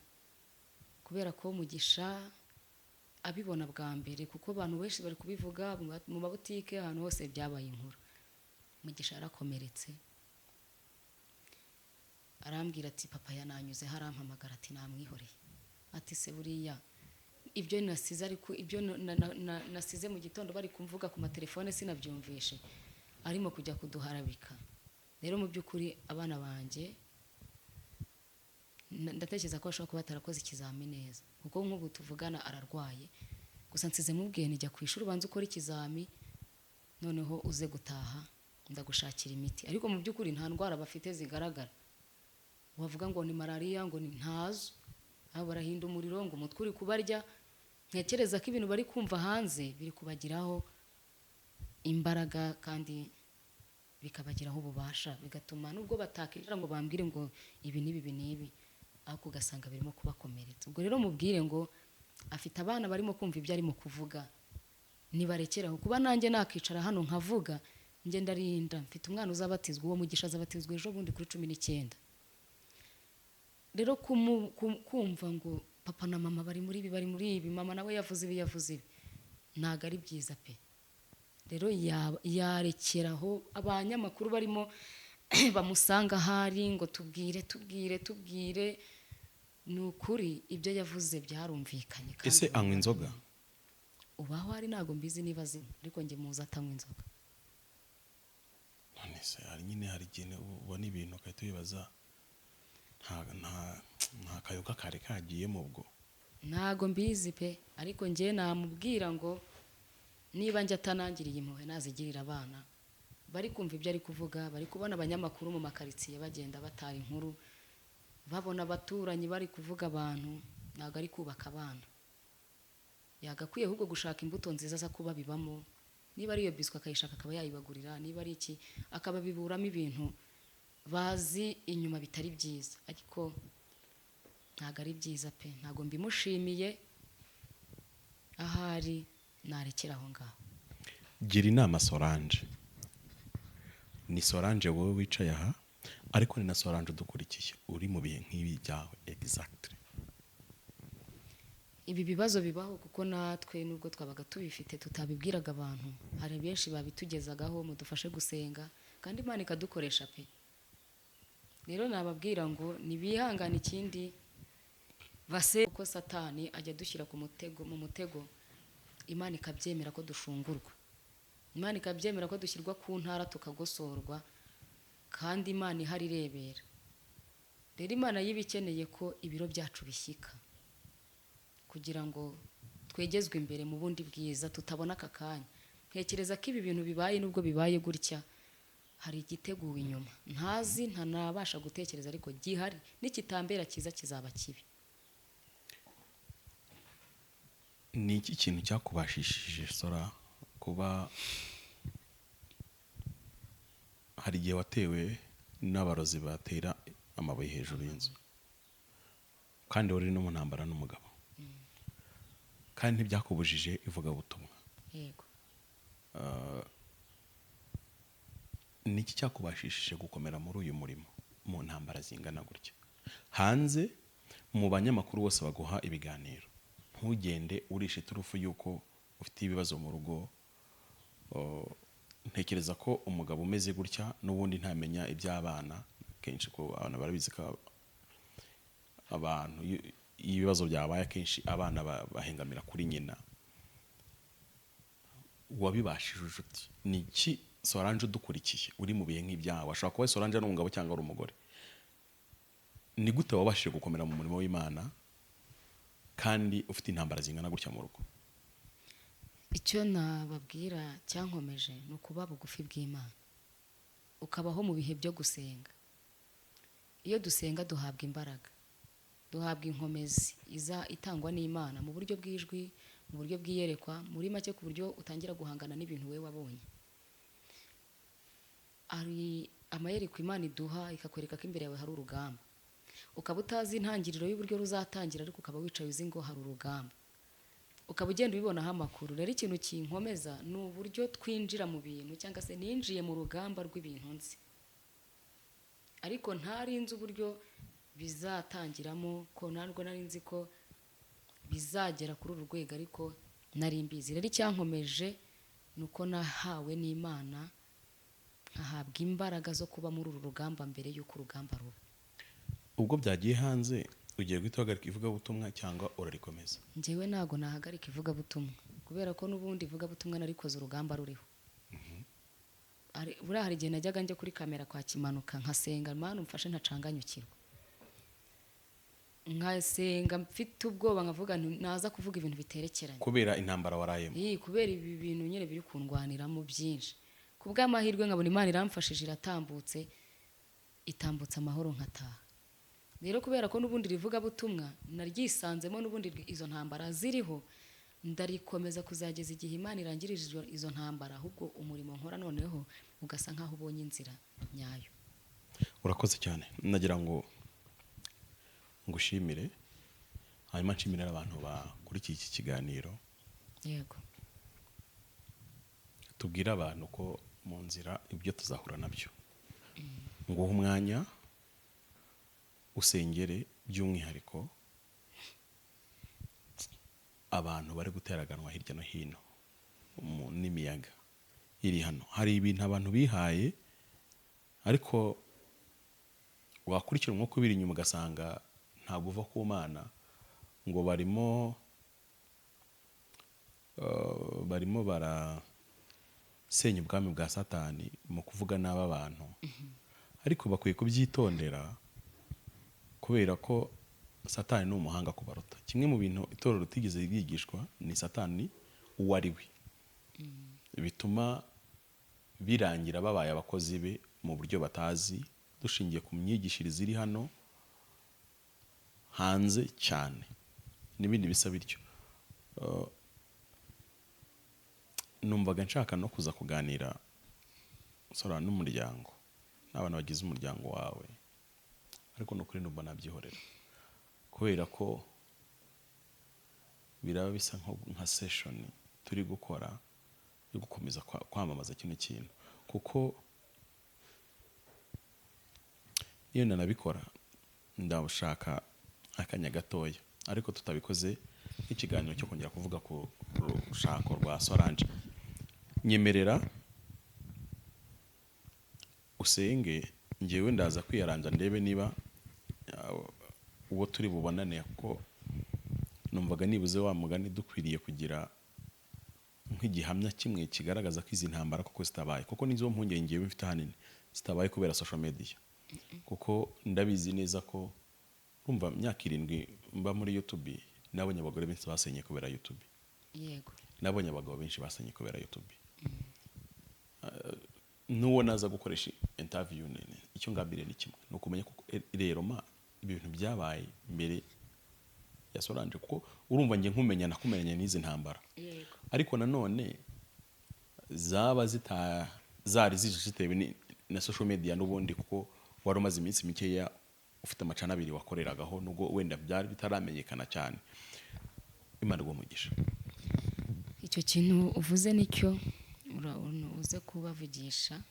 kubera ko Mugisha abibona bwa mbere, kuko abantu benshi bari kubivuga mu mabutike, ahantu hose byabaye inkuru. Mugisha yarakomeretse, arambwira ati papa yananyuze, harampamagara ati namwihoreye. ati se buriya ibyo nasize, ariko ibyo nasize mu gitondo bari kumvuga ku matelefone sinabyumvishe, arimo kujya kuduharabika. rero mu by'ukuri abana banjye ndatekereza ko ashobora kuba atarakoze ikizami neza kuko nk'ubu tuvugana ararwaye gusa nsize mubwiye nijya ku ishuri ubanza ukora ikizami noneho uze gutaha ndagushakira imiti ariko mu by'ukuri nta ndwara bafite zigaragara wavuga ngo ni malariya ngo ni ntazo abo barahinda umuriro ngo umutwe uri kubarya ntekereza ko ibintu bari kumva hanze biri kubagiraho imbaraga kandi bikabagiraho ububasha bigatuma nubwo batakira ngo bambwire ngo ibi n'ibi ariko ugasanga birimo kubakomeretsa ubwo rero mubwire ngo afite abana barimo kumva ibyo arimo kuvuga nibarekeraho kuba nanjye nakicara hano nkavuga njye ndarinda mfite umwana uzabatizwa uwo mugisha azabatizwa ejo bundi kuri 19 rero kumva ngo papa na mama bari muri ibi mama nawe yavuze ibi ntago ari byiza pe rero yarekeraho abanyamakuru barimo bamusanga ahari ngo tubwire ni ukuri ibyo yavuze byarumvikanye ese anywa inzoga ubaho ari ntago mbizi niba zinywa ariko njye muzi atanywa inzoga none se hari igihe ubona ibintu ugahita wibaza nta kayoga kare kagiyemo ubwo ntago mbizi pe ariko njye namubwira ngo niba njye atanangiriye impuhwe nazigirira abana bari kumva ibyo ari kuvuga bari kubona abanyamakuru mu makaritsiye bagenda batara inkuru babona abaturanyi bari kuvuga abantu ntago ari kubaka abana yagakwiye ahubwo gushaka imbuto nziza za kuba bibamo niba ari iyo biswa akayishaka akaba yayibagurira niba ari iki akaba biburamo ibintu bazi inyuma bitari byiza ariko ntago ari byiza pe ntago mbimushimiye ahari narekera aho ngaho gira inama Solange ni Solange wowe wicaye aha ariko ni na Solange udukurikiye uri mu bihe nk'ibi byawe exactly ibi bibazo bibaho kuko natwe nubwo twabaga tubifite tutabibwiraga abantu hari benshi babitugezagaho mudufashe gusenga kandi Imana ikadukoresha pe rero nababwira ngo nibihangana ikindi base uko satani ajya dushyira mu mutego Imana ikabyemera ko dushungurwa Imana ikabyemera ko dushyirwa ku ntara tukagosorwa kandi Imana ihari irebera rero Imana yibikeneye ko ibiro byacu bishyika kugira ngo twegezwe imbere mu bundi bwiza tutabona aka kanya ntekereza ko ibi bintu bibaye nubwo bibaye gutya hari igiteguwe inyuma ntazi ntanabasha gutekereza ariko gihari n'ikitambera cyiza kizaba kibi ni iki kintu cyakubashishije Sora kuba hari igihe watewe n'abarozi batera amabuye hejuru y'inzu kandi wari no mu ntambara n'umugabo kandi ntibyakubujije ivugabutumwa yego ni iki cyakubashishije gukomera muri uyu murimo mu ntambara zingana gutya hanze mu banyamakuru bose baguha ibiganiro ntugende urishe turufu yuko ufite ibibazo mu rugo ntekereza ko umugabo umeze gutya n'ubundi ntamenya iby'abana kenshi ko abana barabizi ko abantu ibibazo byabaye akenshi abana bahengamira kuri nyina wabibashije uti ni iki Solange udukurikiye uri mu bihe nk'ibyawe ashobora kuba Solange ari umugabo cyangwa ari umugore ni gute wabashije gukomera mu murimo w'Imana kandi ufite intambara zingana gutya mu rugo icyo nababwira cyankomeje ni ukuba bugufi bw'Imana ukabaho mu bihe byo gusenga iyo dusenga duhabwa imbaraga duhabwa inkomezi itangwa n'Imana mu buryo bw'ijwi mu buryo bw'iyerekwa muri make ku buryo utangira guhangana n'ibintu we wabonye ari amayereko Imana iduha ikakwereka ko imbere yawe hari urugamba ukaba utazi intangiriro y'uburyo ruzatangira ariko ukaba wicaye uzi ngo hari urugamba ukaba ugenda ubibonaho amakuru rero ikintu kinkomeza ni uburyo twinjira mu bintu cyangwa se ninjiye mu rugamba rw'ibintu nzi ariko ntari nzi uburyo bizatangiramo ko ntabwo nari nzi ko bizagera kuri uru rwego ariko nari mbizi rero icyankomeje ni uko nahawe n'Imana nkahabwa imbaraga zo kuba muri uru rugamba mbere y'uko urugamba ruba ubwo byagiye hanze ugiye guhita uhagarika ivugabutumwa cyangwa urarikomeza njyewe ntago nahagarika ivugabutumwa kubera ko n'ubundi ivugabutumwa narikoze urugamba ruriho buriya hari igihe najyaga njya kuri kamera kwa Kimanuka nkasenga Mana umfashe ntacanganyukirwa nkasenga mfite ubwoba nkavuga naza kuvuga ibintu biterekeranye kubera intambara warayemo. kubera ibi bintu nyine biri kundwaniramo byinshi. Ku bw'amahirwe nkabona Imana iramfashije iratambutse, itambutse amahoro nkataha. Rero kubera ko n'ubundi rivugabutumwa naryisanzemo, n'ubundi izo ntambara ziriho, ndarikomeza kuzageza igihe Imana irangirije izo ntambara, ahubwo umurimo nkora noneho ugasa nkaho ubonye inzira nyayo. Urakoze cyane, nagira ngo ngushimire, hanyuma nshimire abantu bakurikiye iki kiganiro. Yego. Tubwire abantu ko mu nzira ibyo tuzahura nabyo. Nguhe umwanya usengere by'umwihariko abantu bari guteraganwa hirya no hino n'imiyaga iri hano. Hari ibintu abantu bihaye, ariko wakurikira umwuka ubiri inyuma ugasanga ntabwo uva ku Mana, ngo barimo barasenya ubwami bwa Satani mu kuvuga n'aba bantu. Ariko bakwiye kubyitondera, kubera ko Satani ni umuhanga kubaruta. Kimwe mu bintu itorero rutigeze ryigishwa ni Satani uwo ari we, bituma birangira babaye abakozi be mu buryo batazi, dushingiye ku myigishirize iri hano hanze cyane n'ibindi bisa bityo. Numvaga nshaka no kuza kuganira n'umuryango n'abantu bagize umuryango wawe, ariko nukuri ndumva nabyihorera, kubera ko biraba bisa nka session turi gukora yo gukomeza kwamamaza kino kintu. Kuko iyo nanabikora ndashaka akanya gatoya, ariko tutabikoze nk'ikiganiro cyo kongera kuvuga ku rushako rwa Solange. Nyemerera usenge, ngewe ndaza kwiyaranja ndebe niba uwo turi bubonane, ko numvaga nibuze wa mugani dukwiriye kugira nk'igihamya kimwe kigaragaza ko izi ntambara koko zitabaye, kuko nizo mpungenge ngewe mfite hanini zitabaye kubera social media. Kuko ndabizi neza ko urumva imyaka 7 mba muri YouTube, nabonye abagore benshi basenye kubera YouTube. Yego. Nabonye abagabo benshi basenye kubera YouTube. Nuwo naza gukoresha interview nene, icyo ngambire ni kimwe, no kumenya ko rero ibintu byabaye mbere ya Solange, kuko urumva nge nkumenya nakumenye n'izi ntambara. Yego. Ariko nanone zaba zari zitewe na social media n'ubundi, kuko wari umaze iminsi mikeya ufite amacana 2 wakoreragaho, nubwo wenda byari bitaramenyekana cyane. Imana umugisha. Icyo kintu uvuze nicyo uze kubavugisha.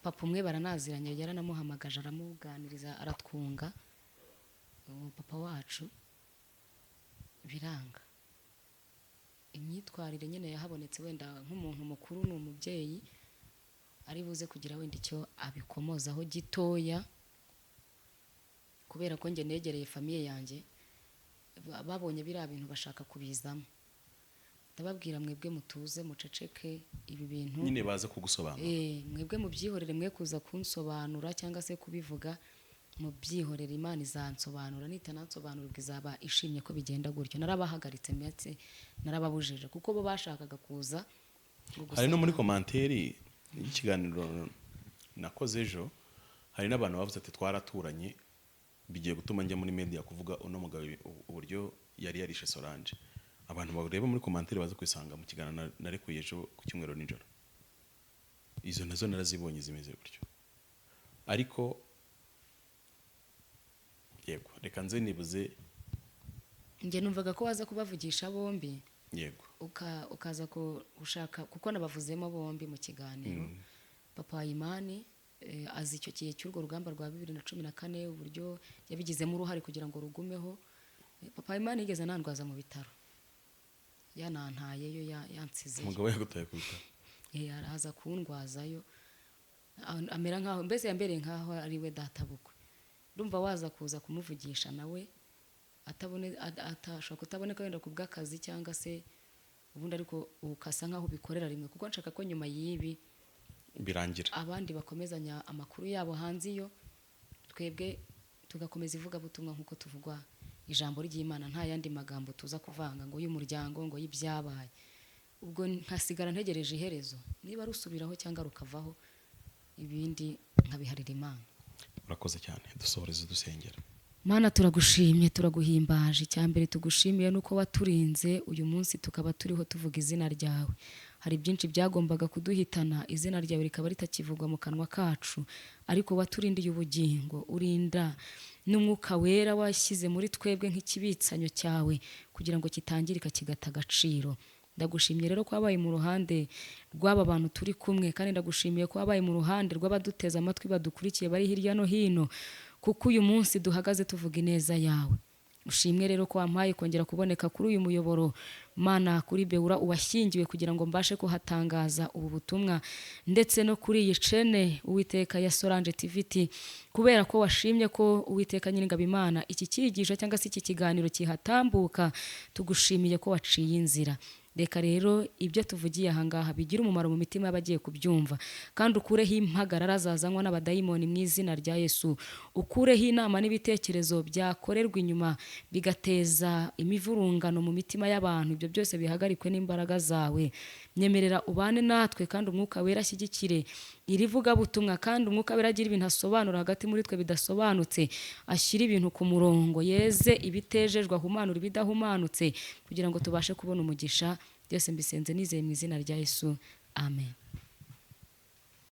Papa umwe baranaziranye, yaranamuhamagaje aramuganiriza aratwunga, papa wacu biranga. Imyitwarire nyine yahabonetse, wenda nk'umuntu mukuru n'umubyeyi ari buze kugira wenda icyo abikomozaho gitoya, kubera ko nge negereye famiye yanjye, babonye biriya bintu bashaka kubizamo. Ndababwira mwebwe mutuze muceceke ibi bintu nyine baze kugusobanura. Mwebwe mubyihorere, mwe kuza kunsobanura cyangwa se kubivuga, mubyihorere. Imana izansobanura, nitanansobanura izaba ishimye ko bigenda gutyo. Narabahagaritse myatse, narababujije, kuko bo bashakaga kuza. Hari no muri commentaire y'ikiganiro nakoze ejo, hari n'abantu bavuze ati twaraturanye, bigiye gutuma njya muri media kuvuga uno mugabo uburyo yari yarishe Solange. Abantu bareba muri commentaire baza kwisanga mu kiganiro narekuye ejo ku cyumweru nijoro. Izo nazo narazibonye zimeze gutyo. Ariko yego, reka nze nibuze, nge numvaga ko waza kubavugisha bombi. Yego. Ukaza gushaka, kuko nabavuzemo bombi mu kiganiro. Papa Imani azi icyo gihe cy'urwo rugamba rwa 2014 uburyo yabigizemo uruhare kugira ngo rugumeho. Papa Imani yigeze anandwaza mu bitaro, yanantayeyo, yansize. Umugabo yagutaye ku bitaro. Araza kundwazayo, amera nkaho mbese yambereye nkaho ari we databukwe. Ndumva waza kuza kumuvugisha nawe atashaka kutaboneka wenda ku bw'akazi cyangwa se ubundi, ariko ukasa nkaho bikorera rimwe, kuko nshaka ko nyuma y'ibi birangira abandi bakomezanya amakuru yabo hanze, iyo twebwe tugakomeza ivugabutumwa nk'uko tuvugwa ijambo ry'Imana, nta yandi magambo tuza kuvanga ngo y'umuryango ngo y'ibyabaye, ubwo nkasigara ntegereje iherezo, niba rusubiraho cyangwa rukavaho, ibindi nkabiharira Imana. urakoze cyane, dusohoreze dusengera. Mana turagushimye, turaguhimbaje. Cyambere tugushimiye nuko waturinze uyu munsi tukaba turiho tuvuga izina ryawe. Hari byinshi byagombaga kuduhitana, izina ryawe rikaba ritakivugwa mu kanwa kacu, ariko waturindiye ubugingo, urinda n'umwuka wera washyize muri twebwe nk'ikibitsanyo cyawe kugira ngo kitangirika kigata agaciro. Ndagushimiye rero ko wabaye mu ruhande rw'aba bantu turi kumwe, kandi ndagushimiye ko wabaye mu ruhande rw'abaduteza amatwi badukurikiye bari hirya no hino, kuko uyu munsi duhagaze tuvuga ineza yawe. Ushimwe rero ko wampaye kongera kuboneka kuri uyu muyoboro Mana, kuri Beura uwashyingiwe kugira ngo mbashe kuhatangaza ubu butumwa, ndetse no kuri iyi cene Uwiteka ya Solange TVT, kubera ko washimye ko Uwiteka Nyiringabo Imana iki cyigisho cyangwa se iki kiganiro kihatambuka, tugushimiye ko waciye inzira. Reka rero ibyo tuvugiye ahangaha bigira umumaro mu mitima y'abagiye kubyumva, kandi ukureho impagarara zazanywa n'abadayimoni mu izina rya Yesu. Ukureho inama n'ibitekerezo byakorerwa inyuma bigateza imivurungano mu mitima y'abantu, ibyo byose bihagarikwe n'imbaraga zawe. Nyemerera ubane natwe, kandi umwuka wera ashyigikire iri vugabutumwa, kandi umwuka wera agira ibintu asobanura hagati muri twe bidasobanutse, ashyira ibintu ku murongo, yeze ibitejejwe, ahumanura ibidahumanutse, kugira ngo tubashe kubona umugisha. Byose mbisenze nizeye mu izina rya Yesu, amen.